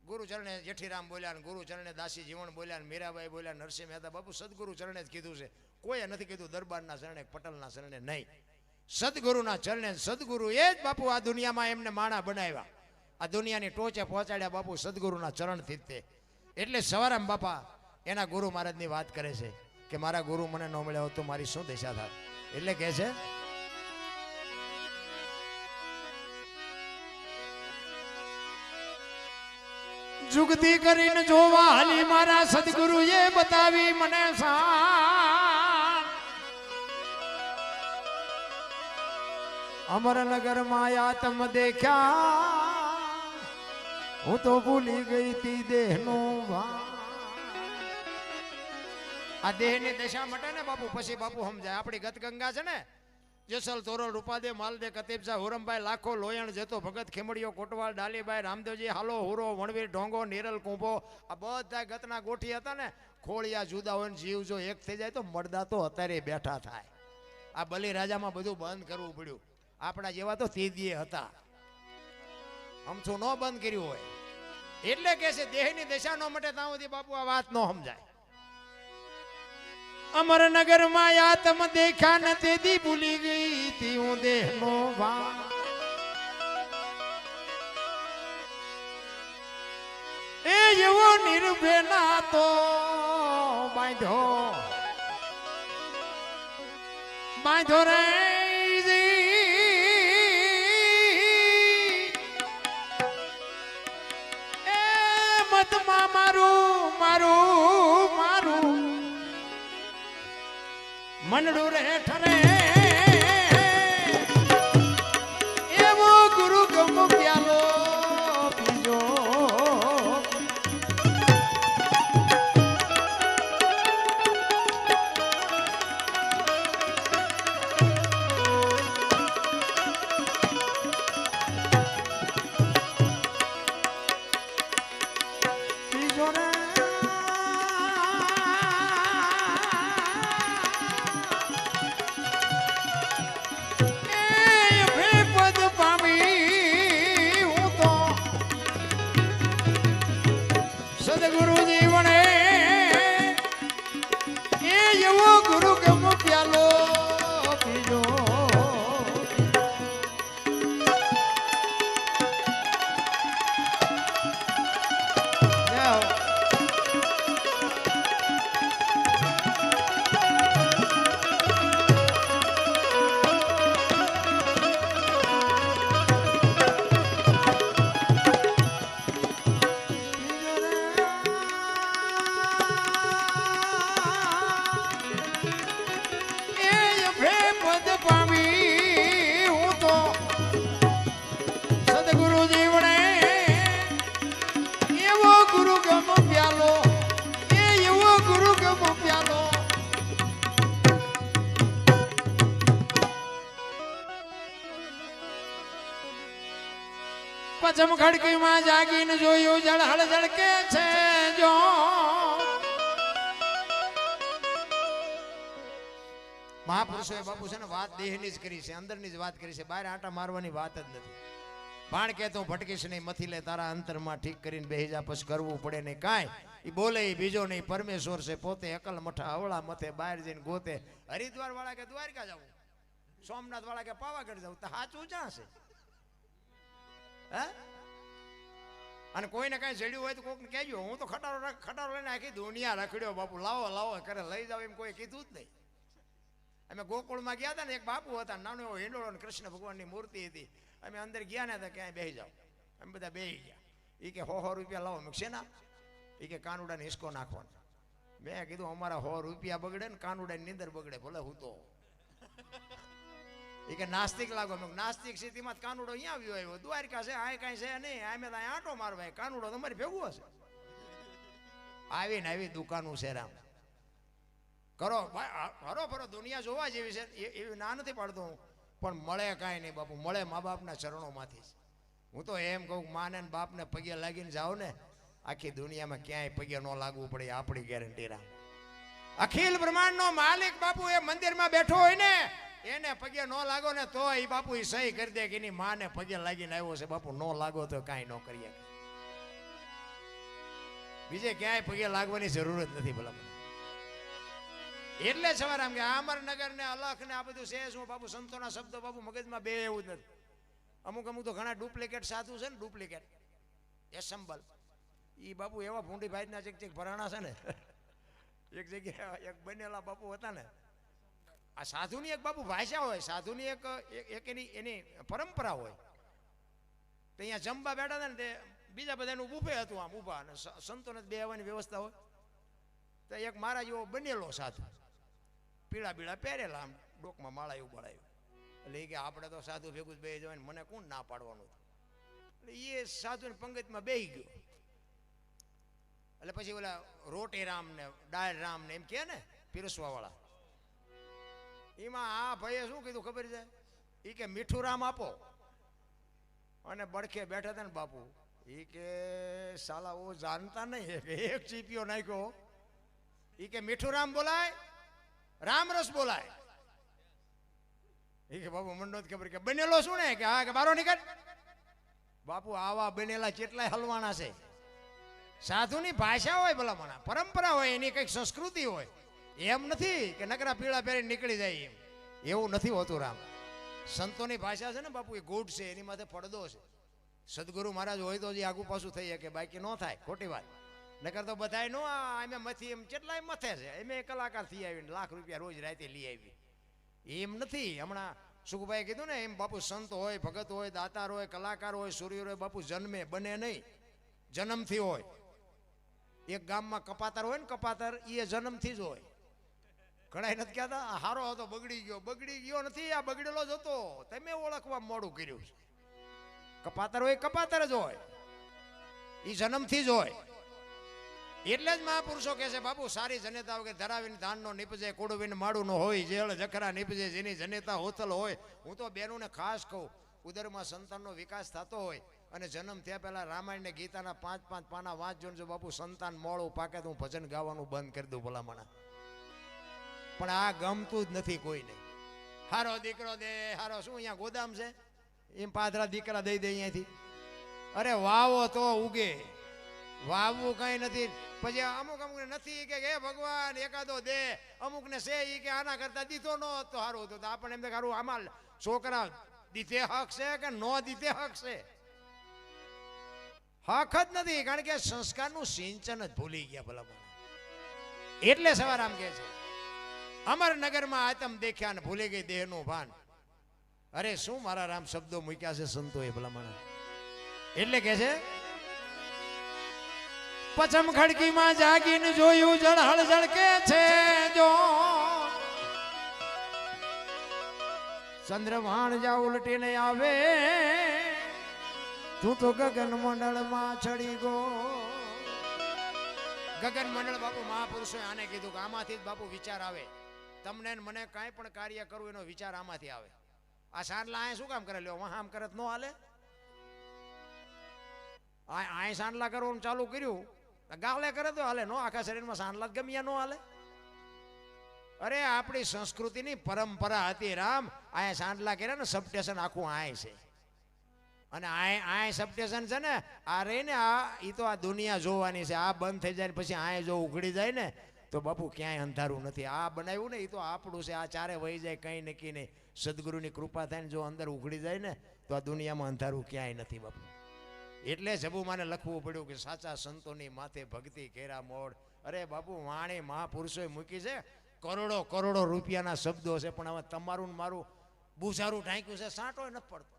ગુરુ ચરણે જેઠીરામ બોલ્યા, ગુરુ ચરણે દાસી જીવન બોલ્યા, મીરાબાઈ બોલ્યા, નરસિંહ મહેતા. બાપુ સદગુરુ ચરણે જ કીધું છે, કોઈએ નથી કીધું દરબારના ચરણે, પટલના ચરણે નહીં. સદગુરુના ચરણે. સદગુરુ એ જ બાપુ આ દુનિયામાં એમને માણા બનાવ્યા, આ દુનિયાની ટોચે પહોંચાડ્યા બાપુ સદગુરુના ચરણથી જ. એટલે સવારામ બાપા એના ગુરુ મહારાજની વાત કરે છે કે મારા ગુરુ મને ન મળ્યા હોત તો મારી શું દશા થાત. એટલે કહે છે જુગતી કરીને જોવા હાલી મારા સદગુરુએ બતાવી મને શાન. અમરનગર માયા તમ દેખ્યા, હું તો ભૂલી ગઈ તી દેહનો ભાન. આ દેહની દશા મટે ને બાપુ પછી બાપુ સમજાય. આપણી ગત ગંગા છે ને, જેસલ તોરલ રૂપાદે માલદે કતીબસા હુરમભાઈ લાખો લોયણ જતો ભગત ખેમડીઓ કોટવાલ ડાલીભાઈ રામદેવજી હાલો હુરો વણવીર ઢોંગો નિરલ કુંભો, આ બધા ગતના ગોઠી હતા ને. ખોળિયા જુદા હોય ને જીવ જો એક થઈ જાય તો મળદા તો અત્યારે બેઠા થાય. આ બલિરાજામાં બધું બંધ કરવું પડ્યું. આપણા જેવા તો તેદીએ હતા, અમથું ન બંધ કર્યું હોય. એટલે કે છે દેહની દશા નો મટે ત્યાં સુધી બાપુ આ વાત ન સમજાય. અમરનગર માયા તમ દેખ્યા ન તેથી ભૂલી ગઈ તી હું દેહનો ભાન. એ એવો નિર્ભેના તો બાંધો રે એ મતમાં મારું મનડું રે ઠરે એવો ગુરુ ગમ પ્યાલો પીજો. પીજો રે પચમ ખડકીમાં જાગીને જોયું જળહળ જળકે છે જો મહાપુરુષોએ બાપુ છે ને વાત દેહની જ કરી છે, અંદરની જ વાત કરી છે, બહાર આંટા મારવાની વાત જ નથી. ભાણ કે તો ભટકીશ નહીં, મથી લે તારા અંતરમાં ઠીક કરીને બેહી જા, પછી કરવું પડે નહીં કાંઈ. એ બોલે એ બીજો નહીં, પરમેશ્વર છે પોતે, અકલ મઠા અવળા મથે, બહાર જઈને ગોતે. હરિદ્વાર વાળા કે દ્વારકા જવું, સોમનાથ વાળા કે પાવાગઢ જવું, તો સાચું ક્યાં છે? હે? અને કોઈને કાંઈ જડ્યું હોય તો કોઈકને કહેજો. હું તો ખટારો લઈને આખી દુનિયા રખડ્યો બાપુ, લાવો લાવો કરે, લઈ જાવ એમ કોઈ કીધું જ નહીં. અમે ગોકુળમાં ગયા હતા ને, એક બાપુ હતા, નાનો એવો હિંડોળો ને કૃષ્ણ ભગવાનની મૂર્તિ હતી. અમે અંદર ગયા ને તો ક્યાંય બેસી જાઓ, અમે બધા બેસી ગયા. એ કે 100 રૂપિયા લાવો. મેં છે ના, એ કે કાનુડાને હિસકો નાખવાનો. મેં કીધું અમારા 100 રૂપિયા બગડે ને કાનુડાની નીંદર બગડે, ભલે હું તો. એ કે નાસ્તિક લાગો. મેં નાસ્તિક સ્થિતિમાં કાનુડો અહીંયા આવ્યો આવ્યો, દ્વારકા છે આ કાંઈ છે નહીં, અમે તો અહીંયા આંટો મારવા, કાનુડો તમારી ભેગું હશે. આવીને આવી દુકાનું છે રામ કરો, હરો ફરો દુનિયા જોવા જેવી છે, એવી ના નથી પાડતો હું, પણ મળે કાંઈ નહીં બાપુ, મળે મા બાપના ચરણોમાંથી જ. હું તો એમ કહું, માને ને બાપને પગે લાગીને જાઓ ને, આખી દુનિયામાં ક્યાંય પગે ન લાગવું પડે, આપણી ગેરંટી રામ. અખિલ બ્રહ્માંડનો માલિક બાપુ એ મંદિરમાં બેઠો હોય ને, એને પગે ન લાગો ને તો એ બાપુ એ સહી કરી દે કે એની માને પગે લાગીને આવ્યો છે. બાપુ નો લાગો તો કાંઈ ન કરીએ, બીજે ક્યાંય પગે લાગવાની જરૂર જ નથી ભલા. એટલે સવારે આમ કે અમરનગર ને અલખ ને આ બધું છે શું બાપુ, સંતોના શબ્દો બાપુ મગજમાં બે એવું જ નથી. અમુક અમુક તો ઘણા ડુપ્લિકેટ સાધુ છે ને, ડુપ્લિકેટ એસેમ્બલ. એ બાપુ એવા ભૂંડી ભાઈના ચેક ભરાણા છે ને, એક જગ્યાએ એક બનેલા બાપુ હતા ને, આ સાધુની એક બાપુ ભાષા હોય, સાધુની એક એની પરંપરા હોય. તો અહીંયા જમવા બેઠા હતા ને, તે બીજા બધાનું બુફે હતું આમ ઊભા, અને સંતોને બે આવવાની વ્યવસ્થા હોય. તો એક મારા જેવો બનેલો સાધુ, પીળા બીળા પહેરેલા, આમ ડોકમાં માળાયું બળાયું. એટલે એ કે આપણે તો સાધુ ભેગું જ બેસી જવાય, મને કોણ ના પાડવાનું? એટલે એ સાધુની પંગતમાં બેસી ગયો. એટલે પછી ઓલા રોટી રામ ને દાળ રામ ને એમ કે ને પીરસવા વાળા, એમાં આ ભાઈએ શું કીધું ખબર છે? એ કે મીઠું રામ આપો. અને બડખે બેઠા હતા ને બાપુ, એ કે સાલા ઓ જાણતા નહીં, એક ચીપિયો નાખ્યો. એ કે મીઠું રામ બોલાય, રામ રસ બોલાય. એ કે બાપુ મને નથી ખબર. કે બનેલો શું ને? કે હા, કે બારો નીકળ. બાપુ આવા બનેલા કેટલાય હલવાના છે. સાધુની ભાષા હોય ભલામણા, પરંપરા હોય, એની કંઈક સંસ્કૃતિ હોય. એમ નથી કે નકરા પીળા પહેરીને નીકળી જાય, એમ એવું નથી હોતું રામ. સંતોની ભાષા છે ને બાપુ, એ ગોડ છે, એની માથે પડદો છે. સદગુરુ મહારાજ હોય તો જે આગુ પાછું થઈ શકે, બાકી ન થાય, ખોટી વાત. નકર તો બધાય નો એમ મથી એમ કેટલાય મથે છે. એમ કલાકાર થઈ આવીને લાખ રૂપિયા રોજ રાતે લઈ આવી, એમ નથી. હમણાં સુખભાઈ કીધું ને, એમ બાપુ સંત હોય, ભગત હોય, દાતાર હોય, કલાકાર હોય, સૂર્ય હોય, બાપુ જન્મે બને નહીં, જન્મથી હોય. એક ગામમાં કપાતર હોય ને, કપાતર એ જન્મથી જ હોય. ઘણા નથી કહેતા હારો હતો બગડી ગયો, બગડી ગયો નથી, આ બગડેલો જ હતો, તમે ઓળખવા મોડું કર્યું છે. કપાતર હોય કપાતર જ હોય, એ જન્મથી જ હોય. એટલે જ મહાપુરુષો કહે છે બાપુ, સારી જનેતા વગર ધરાવીને ધાનનો નીપજે, કોડવીને માળું નો હોય, જેળ જખરા નીપજે, જેની જનેતા હોતલ હોય. હું તો બહેનોને ખાસ કહું, ઉદરમાં સંતાનનો વિકાસ થતો હોય અને જન્મ થયા પહેલા રામાયણ ને ગીતાના 5-5 પાના વાંચજો. જો બાપુ સંતાન મોડું પાકે તો હું ભજન ગાવાનું બંધ કરી દઉં ભલામણા. પણ આ ગમતું જ નથી કોઈને. હારો દીકરો દે, હારો શું અહીંયા ગોદામ છે એમ પાદરા દીકરા દઈ દે અહીંયાથી. અરે વાવો તો ઉગે, વાવવું કઈ નથી. પછી અમુક અમુક નથી કે હે ભગવાન એકાદો દે, અમુક ને છે ઈ કે આના કરતા દીધો નો તો સારું હતું. તો આપણને એમ કે સારું આમાં છોકરા દીધે હક છે કે નો દીધે હક છે? હક જ નથી, કારણ કે સંસ્કારનું સિંચન જ ભૂલી ગયા ભલા. એટલે સવાર આમ કે છે અમરનગરમાં આતમ દેખ્યા ને ભૂલી ગઈ દેહનું ભાન. અરે શું મારા રામ શબ્દો મૂક્યા છે સંતોએ ભલામણા. એટલે કે છે પચમ ખડકીમાં જાગીને જોયું જળહળ જળકે છે જો ચંદ્રભાણ જા ઉલટીને આવે, તું તો ગગન મંડળમાં ચડી ગો. ગગન મંડળ બાપુ મહાપુરુષોએ આને કીધું કે આમાંથી જ બાપુ વિચાર આવે. તમને મને કાંઈ પણ કાર્ય કરવું એનો વિચાર આમાંથી આવે. આ સારલા આ શું કામ કરે? લ્યો વહાં આમ કરે તો ન હાલે. આ સાંડલા કરવાનું ચાલુ કર્યું, ગાવલે કરે તો હાલે, નો આખા શરીરમાં સાંડલા જ ગમ્યા નો હાલે. અરે આપણી સંસ્કૃતિની પરંપરા હતી રામ. આયા સાંડલા કર્યા ને સબસ્ટેશન આખું આય છે, અને આય સબસ્ટેશન છે ને આ રહી ને આ ઈ તો આ દુનિયા જોવાની છે. આ બંધ થઈ જાય પછી આય જો ઉઘડી જાય ને તો બાપુ ક્યાંય અંધારું નથી. આ બનાવ્યું ને એ તો આપણું છે. આ ચારે વહી જાય કંઈ નક્કી નહીં. સદગુરુની કૃપા થાય ને જો અંદર ઉઘડી જાય ને તો આ દુનિયામાં અંધારું ક્યાંય નથી બાપુ. એટલે જબુમાને લખવું પડ્યું કે સાચા સંતોની માથે ભક્તિ કેરા મોડ. અરે બાપુ વાણી મહાપુરુષોએ મૂકી છે, કરોડો કરોડો રૂપિયાના શબ્દો છે, પણ હવે તમારું ને મારું બુઝારું ઢાંક્યું છે, સાંટો નથી પડતો.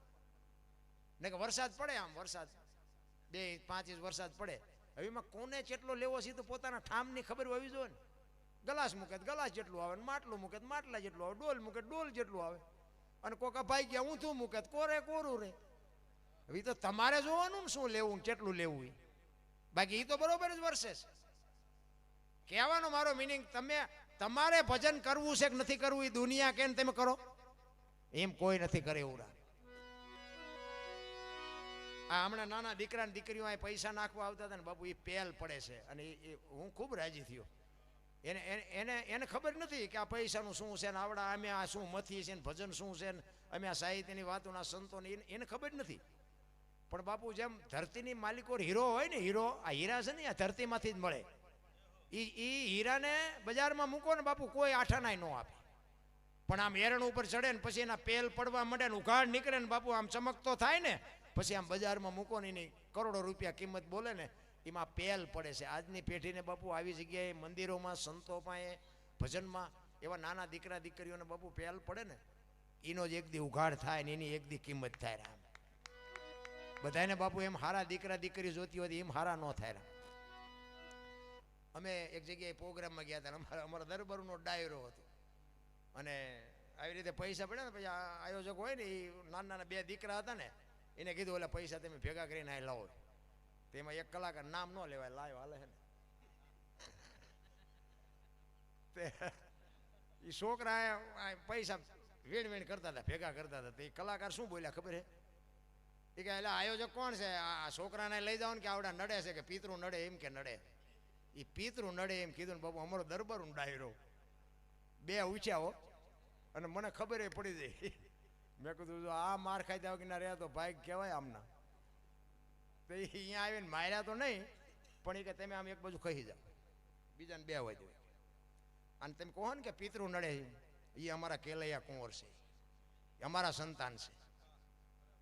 ને કે વરસાદ પડે, આમ વરસાદ 2-5 ઇંચ વરસાદ પડે, હવે એમાં કોને કેટલો લેવો છે તો પોતાના ઠામની ખબર હોવી જોઈએ ને. ગલાસ મૂકે ગલાસ જેટલું આવે, માટલું મૂકે માટલા જેટલું આવે, ડોલ મૂકે ડોલ જેટલું આવે, અને કોકા ભાઈ ગયા ઊંધું મૂકે કોરે કોરું રે. હવે તો તમારે જોવાનું ને શું લેવું કેટલું લેવું. બાકી એ તો બરોબર જ વર્ષે છે. કહેવાનો મારો મિનિંગ, તમારે ભજન કરવું છે કે નથી કરવું એ દુનિયા કે તમે કરો, એમ કોઈ નથી કરે એવું. આ હમણાં નાના દીકરા દીકરીઓ આ પૈસા નાખવા આવતા હતા ને બાપુ, એ પેલ પડે છે, અને હું ખૂબ રાજી થયો. એને ખબર નથી કે આ પૈસાનું શું છે ને આવડા અમે આ શું મથી છે ને ભજન શું છે ને અમે આ સાહિત્યની વાતોના સંતોની એને ખબર નથી. પણ બાપુ જેમ ધરતીની માલિકો હીરો હોય ને, હીરો આ હીરા છે ને આ ધરતીમાંથી જ મળે. એ હીરાને બજારમાં મૂકો ને બાપુ કોઈ આઠાનાય ન આપે, પણ આમ એરણ ઉપર ચડે ને પછી એના પેલ પડવા માંડે ને ઉઘાડ નીકળે ને બાપુ આમ ચમકતો થાય ને પછી આમ બજારમાં મૂકો ને એની કરોડો રૂપિયા કિંમત બોલે ને એમાં પેલ પડે છે. આજની પેઢીને બાપુ આવી જગ્યાએ મંદિરોમાં સંતો પાસે ભજનમાં એવા નાના દીકરા દીકરીઓને બાપુ પેલ પડે ને એનો જ એક દી ઉઘાડ થાય ને એની એક દી કિંમત થાય. રામ બધાને બાપુ એમ હારા દીકરા દીકરી જોતી હોય એમ હારા ન થાય. રામ અમે એક જગ્યાએ પ્રોગ્રામમાં ગયા હતા, અમારા દરબારનો ડાયરો હતો, અને આવી રીતે પૈસા પડ્યા ને પછી આયોજક હોય ને એ નાના નાના 2 દીકરા હતા ને એને કીધું એટલે પૈસા તમે ભેગા કરીને આ લાવો. તેમાં એક કલાકાર નામ ન લેવાય લાવ્યો હાલે છે ને એ છોકરા પૈસા વેણ કરતા હતા, ભેગા કરતા હતા. એ કલાકાર શું બોલ્યા ખબર હે? એ કે એટલે આયોજક કોણ છે? આ છોકરાને લઈ જાઓ ને કે આવડા નડે છે કે પિતૃ નડે એમ કે નડે. એ પિતૃ નડે એમ કીધું ને બાપુ અમારો દરબારનો ડાયરો 2 ઉછ્યા હો, અને મને ખબર એ પડી જાય. મેં કીધું જો આ માર ખાઈ વગર ના રહ્યા તો ભાઈ કહેવાય આમના. તો અહીંયા આવીને માર્યા તો નહીં, પણ એ કે તમે આમ એક બાજુ કહી જાઓ, બીજાને 2 હોય દો. અને તમે કહો ને કે પિતૃ નડે, એ અમારા કેલૈયા કુંવર છે, અમારા સંતાન છે,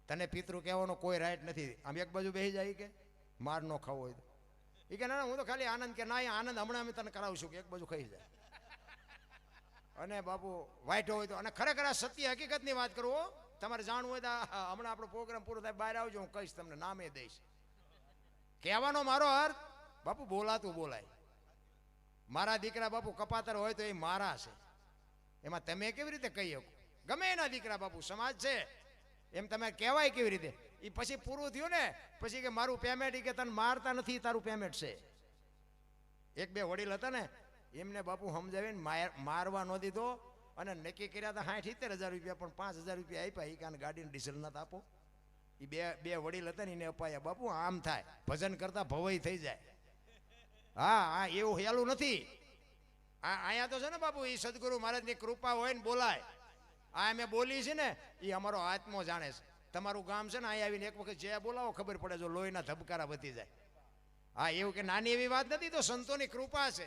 તને પિતૃ કહેવાનો કોઈ રાઈટ નથી. આમ એક બાજુ બેસી જાય કે માર ન ખાવો હોય તો એ કે ના હું તો ખાલી આનંદ કે ના આનંદ હમણાં અમે તને કરાવશું કે એક બાજુ ખાઈ જાય. અને બાપુ વાઈટો હોય તો, અને ખરેખર આ સત્ય હકીકતની વાત કરું, તમારે જાણવું હોય તો હમણાં આપણો પ્રોગ્રામ પૂરો થાય બહાર આવજો, હું કહીશ તમને, નામે દઈશ. કહેવાનો મારો અર્થ બાપુ બોલાતું બોલાય. મારા દીકરા બાપુ કપાતર હોય તો એ મારા છે, એમાં તમે કેવી રીતે કહી શકો? ગમે એના દીકરા બાપુ સમાજ છે એમ તમે કહેવાય કેવી રીતે? એ પછી પૂરું થયું ને પછી કે મારું પેમેન્ટ, કે તને મારતા નથી તારું પેમેન્ટ છે. 1-2 વડીલ હતા ને એમને બાપુ સમજાવીને મારવા ન દીધો, અને નક્કી કર્યા હતા 60-70 હજાર રૂપિયા, પણ 5,000 રૂપિયા આપ્યા. એ કારણ ગાડીને ડીઝલ નતા આપો. એ બે વડીલ હતા ને એને અપાયા. બાપુ આમ થાય, ભજન કરતા ભવાઈ થઈ જાય. હા એવું હેલું નથી. અહીંયા તો છે ને બાપુ એ સદગુરુ મહારાજની કૃપા હોય ને બોલાય. આ અમે બોલી છે ને એ અમારો આત્મો જાણે છે. તમારું ગામ છે ને અહીંયા આવીને એક વખત જે બોલાવો ખબર પડે, જો લોહીના ધબકારા વધી જાય. હા એવું કે નાની એવી વાત નથી, તો સંતોની કૃપા છે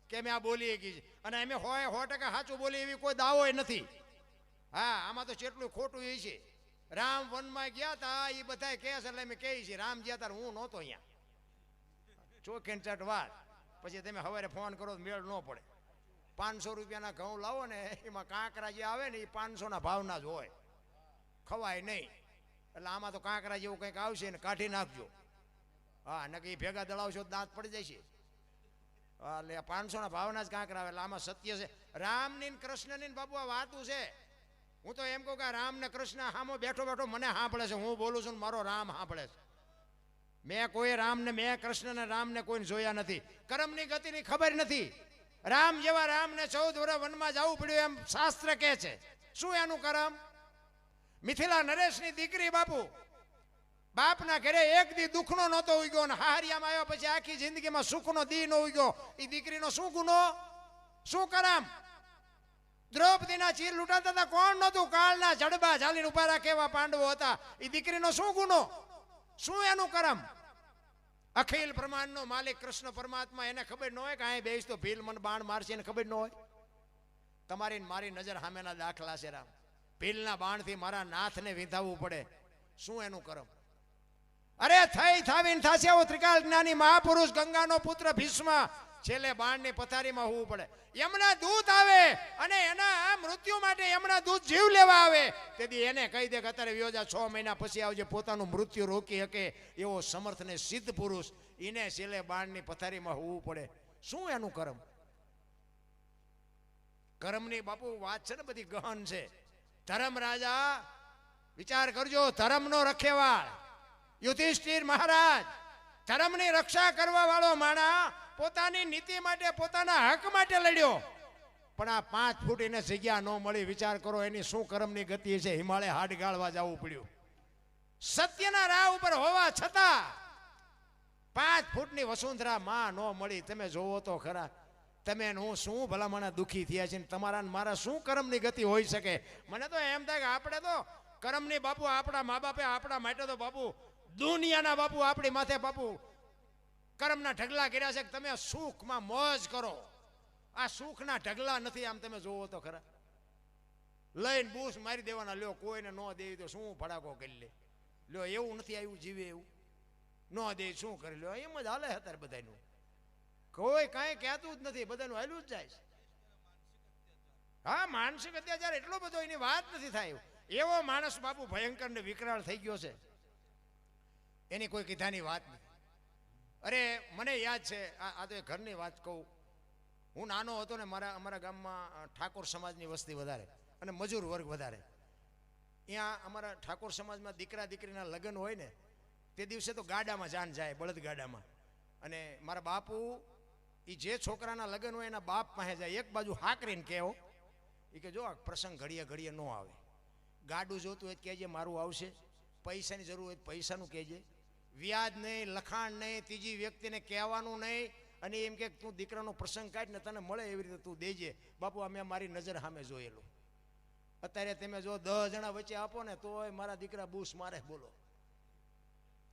કે અમે આ બોલીએ ગઈ. અને અમે 100% સાચું બોલી એવી કોઈ દાવો નથી. હા આમાં તો જેટલું ખોટું એ છે. રામ વનમાં ગયા હતા એ બધા કહે છે એટલે અમે કહીએ છીએ. રામ ગયા હતા હું નહોતો અહીંયા, ચોખેન ચટ વાત. પછી તમે સવારે ફોન કરો તો મેળ ન પડે. 500 રૂપિયાના ઘઉં લાવો ને એમાં કાંકરા જે આવે ને એ 500ના ભાવના જ હોય, ખવાય નહીં. એટલે આમાં તો કાંકરા જેવું કંઈક આવશે ને કાઢી નાખજો. હા ને કે ભેગા દળાવશો દાંત પડી જાય છે. એટલે 500ના ભાવના જ કાંકરા આવે. એટલે આમાં સત્ય છે. રામની ને કૃષ્ણની બાબુ આ વાતું છે. હું તો એમ કહું કે રામ ને કૃષ્ણ સામો બેઠો બેઠો મને સાંભળે છે, હું બોલું છું મારો રામ સાંભળે છે. મેં કોઈ રામને, મેં કૃષ્ણ ને રામને કોઈને જોયા નથી. કર્મની ગતિની ખબર નથી. રામ જેવા રામને 14 વર્ષ વનમાં જવું પડ્યું એમ શાસ્ત્ર કહે છે. શું એનું કર્મ? મિથિલા નરેશની દીકરી બાપુ બાપના ઘરે એક દી દુઃખનો નહોતો ઉગ્યો ને હાહરિયામાં આવ્યા પછી આખી જિંદગીમાં સુખનો દી ન ઉગ્યો. એ દીકરીનો શું ગુનો, શું કરમ? દ્રૌપદીના ચીર લૂંટાતા હતા, કોણ નહોતું? કાળના જડબા ઝાલીને ઉભા રાખે એવા પાંડવો હતા. એ દીકરીનો શું ગુનો, શું એનું કરમ? અખિલ બ્રહ્માંડનો માલિક કૃષ્ણ પરમાત્મા, એને ખબર ન હોય કે અહીં બેસ તો ભીલ મને બાણ મારશે, એને ખબર ન હોય? તમારી મારી નજર સામેના દાખલા છે રામ. ભીલના બાણથી મારા નાથને વિંધાવવું પડે, શું એનું કરમ? અરે થઈ થાવીને થાશે આવો ત્રિકાળ જ્ઞાની મહાપુરુષ ગંગાનો પુત્ર ભીષ્મ, છેલ્લે બાણની પથારીમાં હોવું પડે. યમના દૂત આવે અને એના મૃત્યુ માટે યમના દૂત જીવ લેવા આવે, તેથી એને કહી દે કે અત્યારે વ્યોજા 6 મહિના પછી આવજે, પોતાનું મૃત્યુ રોકી શકે એવો સમર્થ ને સિદ્ધ પુરુષ, એને છેલ્લે બાણની પથારીમાં હોવું પડે, શું એનું કરમ? કરમની બાપુ વાત છે ને બધી ગહન છે. ધર્મ રાજા વિચાર કરજો, ધર્મનો રખેવાળ યુધિષ્ઠિર મહારાજ, ધર્મની રક્ષા કરવા વાળો માણા પોતાની નીતિ માટે, પોતાના હક માટે લડ્યો, પણ આ 5 ફૂટ એને જગ્યા ન મળી. વિચાર કરો એની શું કરમની ગતિ છે. હિમાલય હાડ ગાળવા જવું પડ્યું. સત્યના રાહ ઉપર હોવા છતાં 5 ફૂટની વસુંધરા માં ન મળી. તમે જોવો તો ખરા, તમે હું શું ભલામણા દુઃખી થયા છે, તમારા મારા શું કરમની ગતિ હોઈ શકે? મને તો એમ થાય કે આપણે તો કરમની બાપુ, આપણા મા બાપે આપણા માટે તો બાપુ દુનિયાના બાપુ આપણી માથે બાપુ કરમના ઢગલા કર્યા છે કે તમે સુખમાં મોજ કરો. આ સુખના ઢગલા નથી. આમ તમે જોવો તો ખરા, લઈને બૂસ મારી દેવાના, લ્યો કોઈને ન દેવી તો શું ફડાકો કરી લે, લ્યો એવું નથી આવ્યું જીવે એવું, ન દે શું કરી લ્યો, એમ જ હાલે અત્યારે બધાનું. કોઈ કાંઈ કહેતું જ નથી, બધાનું હાલ્યું જ જાય છે. હા, માનસિક અત્યાચાર એટલો બધો એની વાત નથી થાય. એવો માણસ બાપુ ભયંકર ને વિકરાળ થઈ ગયો છે, એની કોઈ કીધાની વાત નથી. અરે મને યાદ છે, આ તો ઘરની વાત કહું. હું નાનો હતો ને, અમારા ગામમાં ઠાકોર સમાજની વસ્તી વધારે અને મજૂર વર્ગ વધારે. અહીંયા અમારા ઠાકોર સમાજમાં દીકરા દીકરીના લગ્ન હોય ને, તે દિવસે તો ગાડામાં જાન જાય, બળદ ગાડામાં. અને મારા બાપુ એ જે છોકરાના લગ્ન હોય એના બાપ પાસે જાય, એક બાજુ હાકરીને કહેવો, એ કે જો આ પ્રસંગ ઘડીએ ઘડીએ ન આવે, ગાડું જોતું હોય તો કહેજે મારું આવશે, પૈસાની જરૂર હોય તો પૈસાનું કહેજે, વ્યાજ નહીં, લખાણ નહીં, ત્રીજી વ્યક્તિને કહેવાનું નહીં, અને એમ કે તું દીકરાનો પ્રસંગ કાઢ ને તને મળે એવી રીતે તું દેજે. બાપુ અમે મારી નજર સામે જોયેલું. અત્યારે તમે જો 10 જણા વચ્ચે આપો ને તોય મારા દીકરા બૂસ મારે, બોલો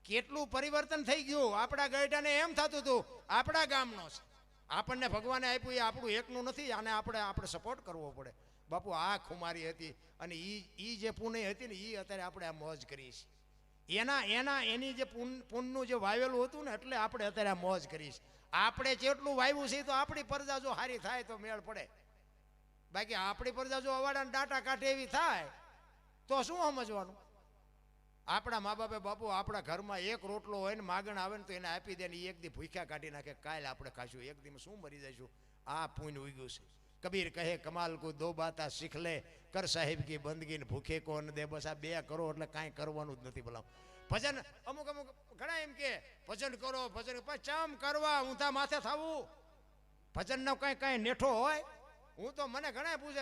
કેટલું પરિવર્તન થઈ ગયું. આપણા ગયઢાને એમ થતું હતું આપણા ગામનો છે, આપણને ભગવાને આપ્યું એ આપણું એકનું નથી, આને આપણે સપોર્ટ કરવો પડે. બાપુ આ ખુમારી હતી, અને ઈ જે પુણ્ય હતી ને એ અત્યારે આપણે આ મોજ કરીશ. એની જે પુણ્યનું જે વાવેલું હતું ને, એટલે આપણે અત્યારે આ મોજ કરીશ. આપણે જેટલું વાવ્યું છે તો આપણી પ્રજા જો સારી થાય તો મેળ પડે. બાકી આપણી પ્રજા જો અવાડાને ડાટા કાઢે એવી થાય તો શું સમજવાનું? આપણા મા બાપે બાપુ આપણા ઘરમાં એક રોટલો હોય ને માગણ આવે ને તો એને આપી દે ને એક દી ભૂખ્યા કાઢી નાખે, કાલે આપણે ખાશું, એક દી શું મરી જઈશું. આ પુણ્ય ઉગ્યું છે. કબીર કહે કમાલ કો દો બાતા શીખ લે, કર સાહેબ કી બંદગી ને ભૂખે કો ન દે. બસ આ 2 કરો એટલે કાંઈ કરવાનું જ નથી. ભલા ભજન અમુક ઘણા એમ કે ભજન કરો, ભજન ચમ કરવા, ઊંધા માથે થવું, ભજનનો કાંઈ નેઠો હોય? હું તો મને ઘણા પૂછે,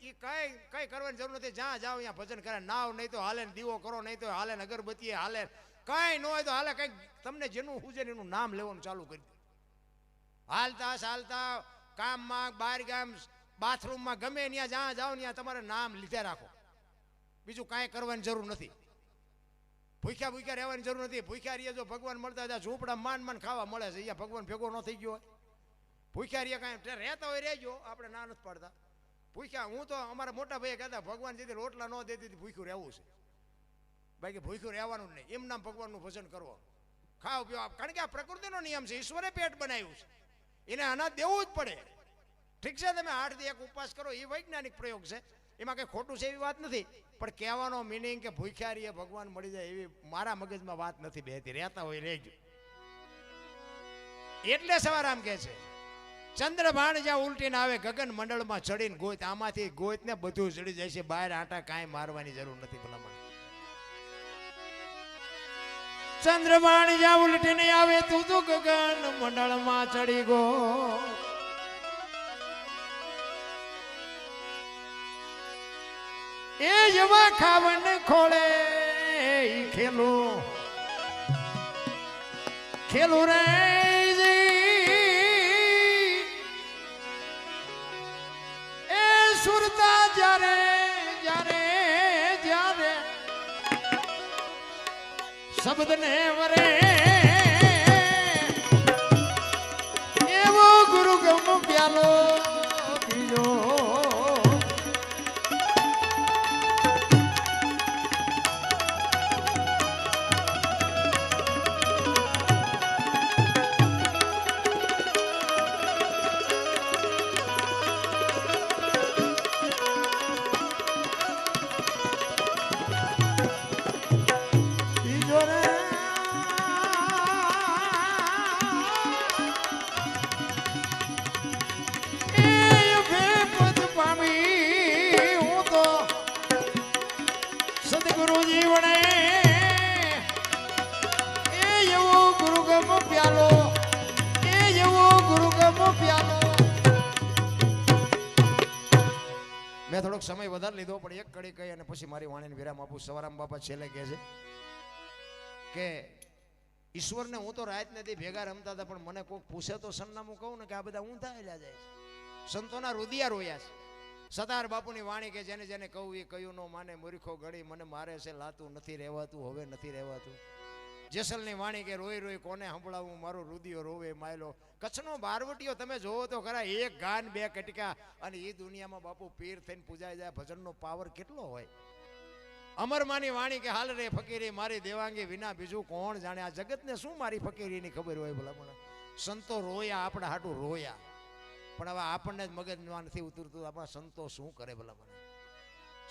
એ કઈ કરવાની જરૂર નથી, જ્યાં જાઓ અહીંયા ભજન કરે. નાવ નહીં તો હાલે, દીવો કરો નહીં તો હાલે, અગરબત્તી હાલે, કાંઈ ન હોય તો હાલે. કંઈક તમને જેનું હુજે એનું નામ લેવાનું ચાલુ કરી દે. હાલતા ચાલતા કામમાં, બહાર ગામ, બાથરૂમમાં, ગમે ત્યાં જ્યાં જાઓ ત્યાં તમારે નામ લીધે રાખો. બીજું કાંઈ કરવાની જરૂર નથી. ભૂખ્યા રહેવાની જરૂર નથી. ભૂખ્યા રહીએ જો ભગવાન મળતા હતા, ઝૂંપડા માન ખાવા મળે છે, અહીંયા ભગવાન ભેગો ન થઈ ગયો હોય. ભૂખ્યા રહીએ કાંઈ રહેતા હોય રહેજો, આપણે ના નથી પાડતા. ભૂખ્યા હું તો અમારા મોટા ભાઈએ કહેતા ભગવાન જેથી રોટલા ન દેતી ભૂખ્યું રહેવું છે. બાકી ભૂખ્યું રહેવાનું જ નહીં, એમ નામ ભગવાનનું ભજન કરવો, ખાવ પીવા. કારણ કે આ પ્રકૃતિનો નિયમ છે, ઈશ્વરે પેટ બનાવ્યું છે, એને અનાજ દેવું જ પડે. ઠીક છે, તમે 8 દી 1 ઉપવાસ કરો એ વૈજ્ઞાનિક પ્રયોગ છે, એમાં કંઈ ખોટું છે એવી વાત નથી. પણ કહેવાનો મિનિંગ કે ભૂખ્યા રહીએ ભગવાન મળી જાય એવી મારા મગજમાં વાત નથી બેહતી. રહેતા હોય રહેજો. એટલે સવારામ કહે છે ચંદ્રભાણ જ્યાં ઉલટીને આવે, ગગન મંડળમાં ચડીને ગોત, આમાંથી ગોત ને બધું ચડી જાય છે, બહાર આટા કાંઈ મારવાની જરૂર નથી. ભલામણ ચંદ્રબાણ જ્યાં ઉલટીને આવે તું તો ગગન મંડળમાં ચડી ગો. એ જેવા ખાવન ખોળે ખેલું ખેલું રે એ સુરતા જ્યારે જ્યારે જ્યારે શબ્દને વરે એવો ગુરુ ગમ પ્યાલો પીજો મેં થોડોક સમય વધારે લીધો પણ એક કડી કહી અને પછી મારી વાણીને વિરામ આપું. સવારામ બાપા છેલ્લે કહે છે કે ઈશ્વરને હું તો રાત નથી ભેગા રમતા હતા પણ મને કોઈક પૂછે તો સરનામું કહું ને કે આ બધા ઊંધા હેલા જાય છે. સંતોના રુદિયા રોયા છે. સતાર બાપુની વાણી કે જેને જેને કહું એ કયું નો માને મૂર્ખો ગળી મને મારે છે લાતું નથી રહેવાતું હવે નથી રહેવાતું. જેસલની વાણી કે રોઈ રોઈ કોને સંભળાવું મારો રુદિયો રોવે માયલો. કચ્છનો બારવટીયો તમે જોવો તો ખરા એક ગાન બે કટકા અને એ દુનિયામાં બાપુ પીર થઈને પૂજાઈ જાય. ભજનનો પાવર કેટલો હોય. અમરમાની વાણી કે હાલ રે ફકીરી મારી દેવાંગી વિના બીજું કોણ જાણે. આ જગતને શું મારી ફકીરીની ખબર હોય ભલા મને. સંતો રોયા આપણા હાટું રોયા પણ હવે આપણને જ મગજમાં નથી ઉતરતું આપણા સંતો શું કરે ભલા મને.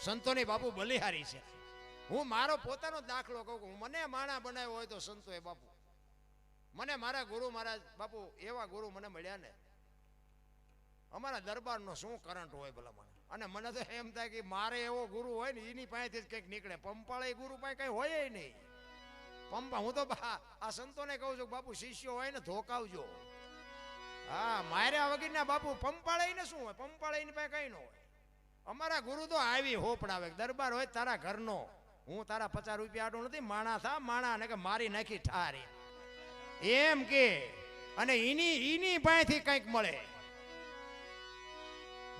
સંતોની બાપુ બલિહારી છે. હું મારો પોતાનો દાખલો કહું કે મને માણા બનાવ્યો હોય તો સંતોએ બાપુ મને મારા ગુરુ મહારાજ બાપુ એવા ગુરુ મને મળ્યા ને અમારા દરબારનો શું કરંટ હોય ભલા મને. અને મને તો એમ થાય કે મારે એવો ગુરુ હોય ને એની પાસેથી જ કંઈક નીકળે. પંપાળે ગુરુ પાસે કંઈ હોય નહીં. પંપા હું તો આ સંતોને કહું છું બાપુ શિષ્યો હોય ને ધોકાવજો. હા માર્યા વગરના બાપુ પંપાળે ને શું હોય. પંપાળે એની પાસે કંઈ ન હોય. અમારા ગુરુ તો આવી હોપડાવે. દરબાર હોય તારા ઘરનો હું તારા 50 રૂપિયા આટું નથી માણા થા માણા ને કે મારી નાખી ઠારી એમ કે અને એની પાસેથી કંઈક મળે.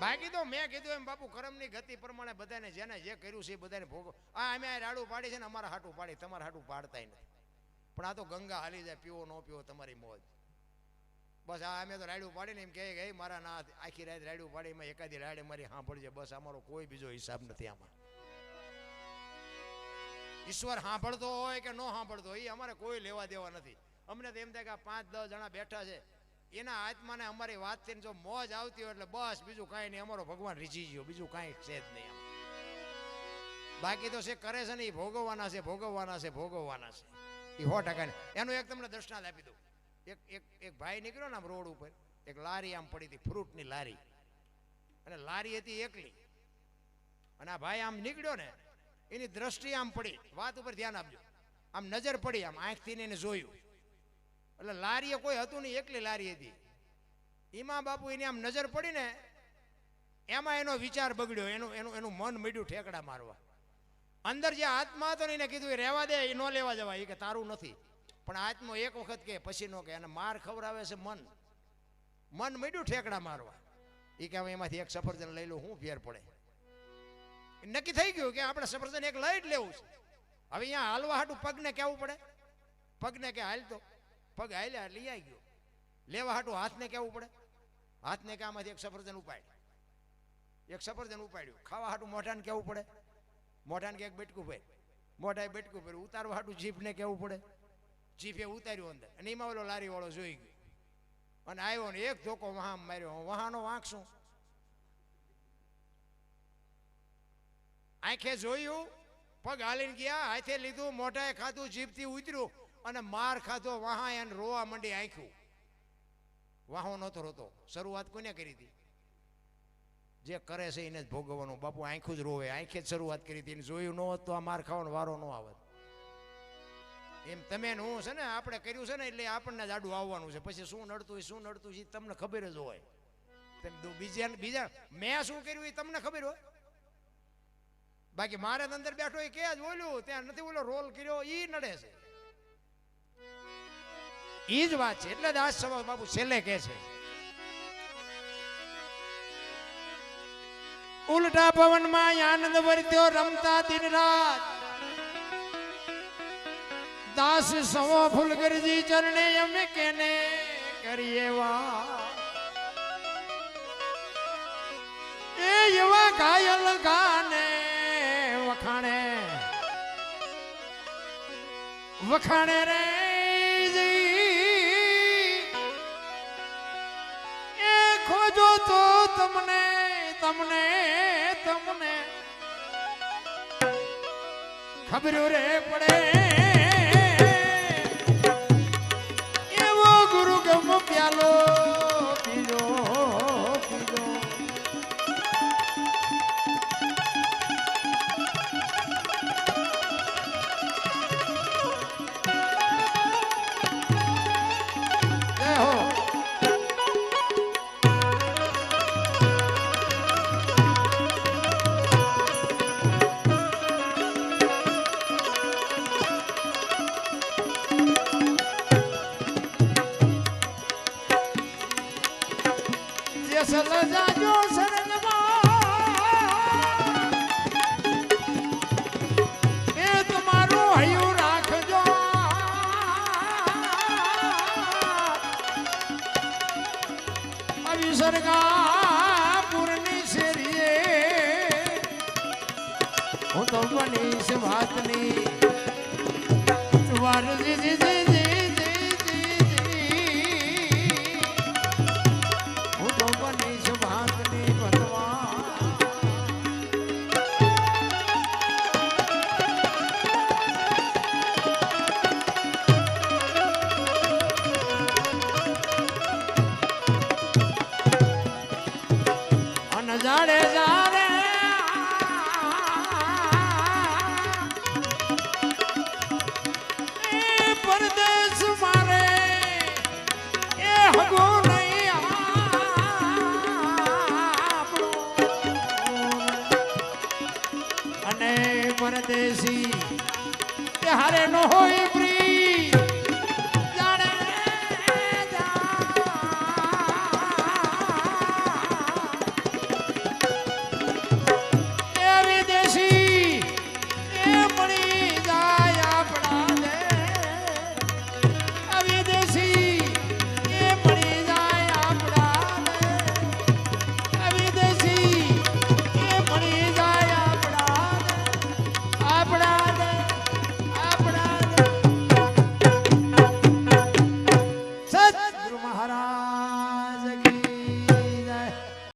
બાકી તો મેં કીધું એમ બાપુ કરમની ગતિ પ્રમાણે બધાને જેને જે કર્યું છે એ બધાને ભોગો. આ અમે આ રાડું પાડી છે ને અમારા હાટું પાડી તમારા હાટું પાડતાય નથી. પણ આ તો ગંગા હાલી જાય પીવો ન પીવો તમારી મોજ. બસ આ અમે તો રાડું પાડીને એમ કહે કે મારા ના આખી રાત રાડું પાડી એમાં એકાદી રાડે મારી સાંભળજે. બસ અમારો કોઈ બીજો હિસાબ નથી આમાં. ઈશ્વર સાંભળતો હોય કે ન સાંભળતો હોય એ અમારે કોઈ લેવા દેવા નથી. અમને તો એમ થાય કે આ 5-10 જણા બેઠા છે એના આત્માને અમારી વાત થઈને જો મોજ આવતી હોય એટલે બસ બીજું કાંઈ નહીં. અમારો ભગવાન રીઝી ગયો બીજું કાંઈ છે જ નહીં. બાકી તો છે કરે છે ને એ ભોગવવાના છે ભોગવવાના છે ભોગવવાના છે એ 100% એનું એક તમને દ્રષ્ટાંત આપી દઉં. એક ભાઈ નીકળ્યો ને આમ રોડ ઉપર એક લારી આમ પડી હતી ફ્રૂટની લારી અને લારી હતી એકલી અને આ ભાઈ આમ નીકળ્યો ને એની દ્રષ્ટિ આમ પડી. વાત ઉપર ધ્યાન આપજો. આમ નજર પડી આમ આંખથી એને જોયું એટલે લારીએ કોઈ હતું નહીં એકલી લારી હતી. એમાં બાપુ એની આમ નજર પડી ને એમાં એનો વિચાર બગડ્યો. એનું મન મળ્યું ઠેકડા મારવા. અંદર જે આત્મા હતો ને એને કીધું એ રહેવા દે એ ન લેવા જવાય એ કે તારું નથી. પણ આત્મો એક વખત કે પછી નો કે અને માર ખવડાવે છે મન મળ્યું ઠેકડા મારવા. એ કે હવે એમાંથી એક સફરજન લઈ લો શું ફેર પડે. નક્કી થઈ ગયું કે આપણે સફરજન એક લઈ જ લેવું છે. હવે અહીંયા હાલવા હાટું પગને કહેવું પડે. પગને કે હાલ તો પગ હાલ્યા લઈ આવી ગયો. લેવા હાટું હાથને કહેવું પડે. હાથને કે આમાંથી એક સફરજન ઉપાડ. એક સફરજન ઉપાડ્યું. ખાવા હાટું મોઢાને કહેવું પડે. મોઢાને કે એક બેટકું ભેર. મોઢાએ બેટકું ભેર. ઉતારવા હાટું જીભને કહેવું પડે. જીભે ઉતાર્યું અંદર અને એમાં ઓલો લારી વાળો જોઈ ગયો અને આવ્યો ને એક ધોકો વહાં માર્યો. વહાનો વાંક શું આંખે જોયું પગ હાલીને ગયા હાથે લીધું મોઢાએ ખાધું જીભથી ઉતર્યું અને માર ખાધો. વહાં એને રોવા માંડી આંખ્યું. વાહો નહોતો રોતો. શરૂઆત કોને કરી હતી? જે કરે છે એને જ ભોગવવાનું. બાપુ આંખું જ રોવે. આંખે જ શરૂઆત કરી હતી. જોયું ન હોત તો આ માર ખાવાનો વારો ન આવત. એમ તમે હું છે ને આપણે કર્યું છે ને એટલે આપણને જ આડું આવવાનું છે. પછી શું નડતું છે તમને ખબર જ હોય. બીજા મેં શું કર્યું એ તમને ખબર હોય. બાકી મારે અંદર બેઠો એ કે જ બોલ્યું ત્યાં નથી બોલો રોલ કર્યો એ નડે છે. ઈ જ વાત છે. એટલે દાસ સભા બાપુ છેલ્લે કહે છે, ઉલટા પવનમાં આનંદ વર્ત્યો રમતા દિન રાત, દાસ સવો ફૂલગરજી ચરણે અમે કેને કરીએ વા. એ એવા ઘાયલ ગાને વખાણે વખાણે રે એ ખોજો તો તમને તમને તમને ખબર રે પડે. એવો ગુરુ ગમ પ્યાલો પીજો પીજો. જય હો. જાજો શરણમાં એ તમારું હૈયું રાખજો. આવી સરગાપુરની શેરીએ હું તો બનીશ વાતની વાર જાડે જાડે એ પરદેશ મારે એ હગો નહીં આપણો. અને પરદેશી હારે નો હોય પ્રિય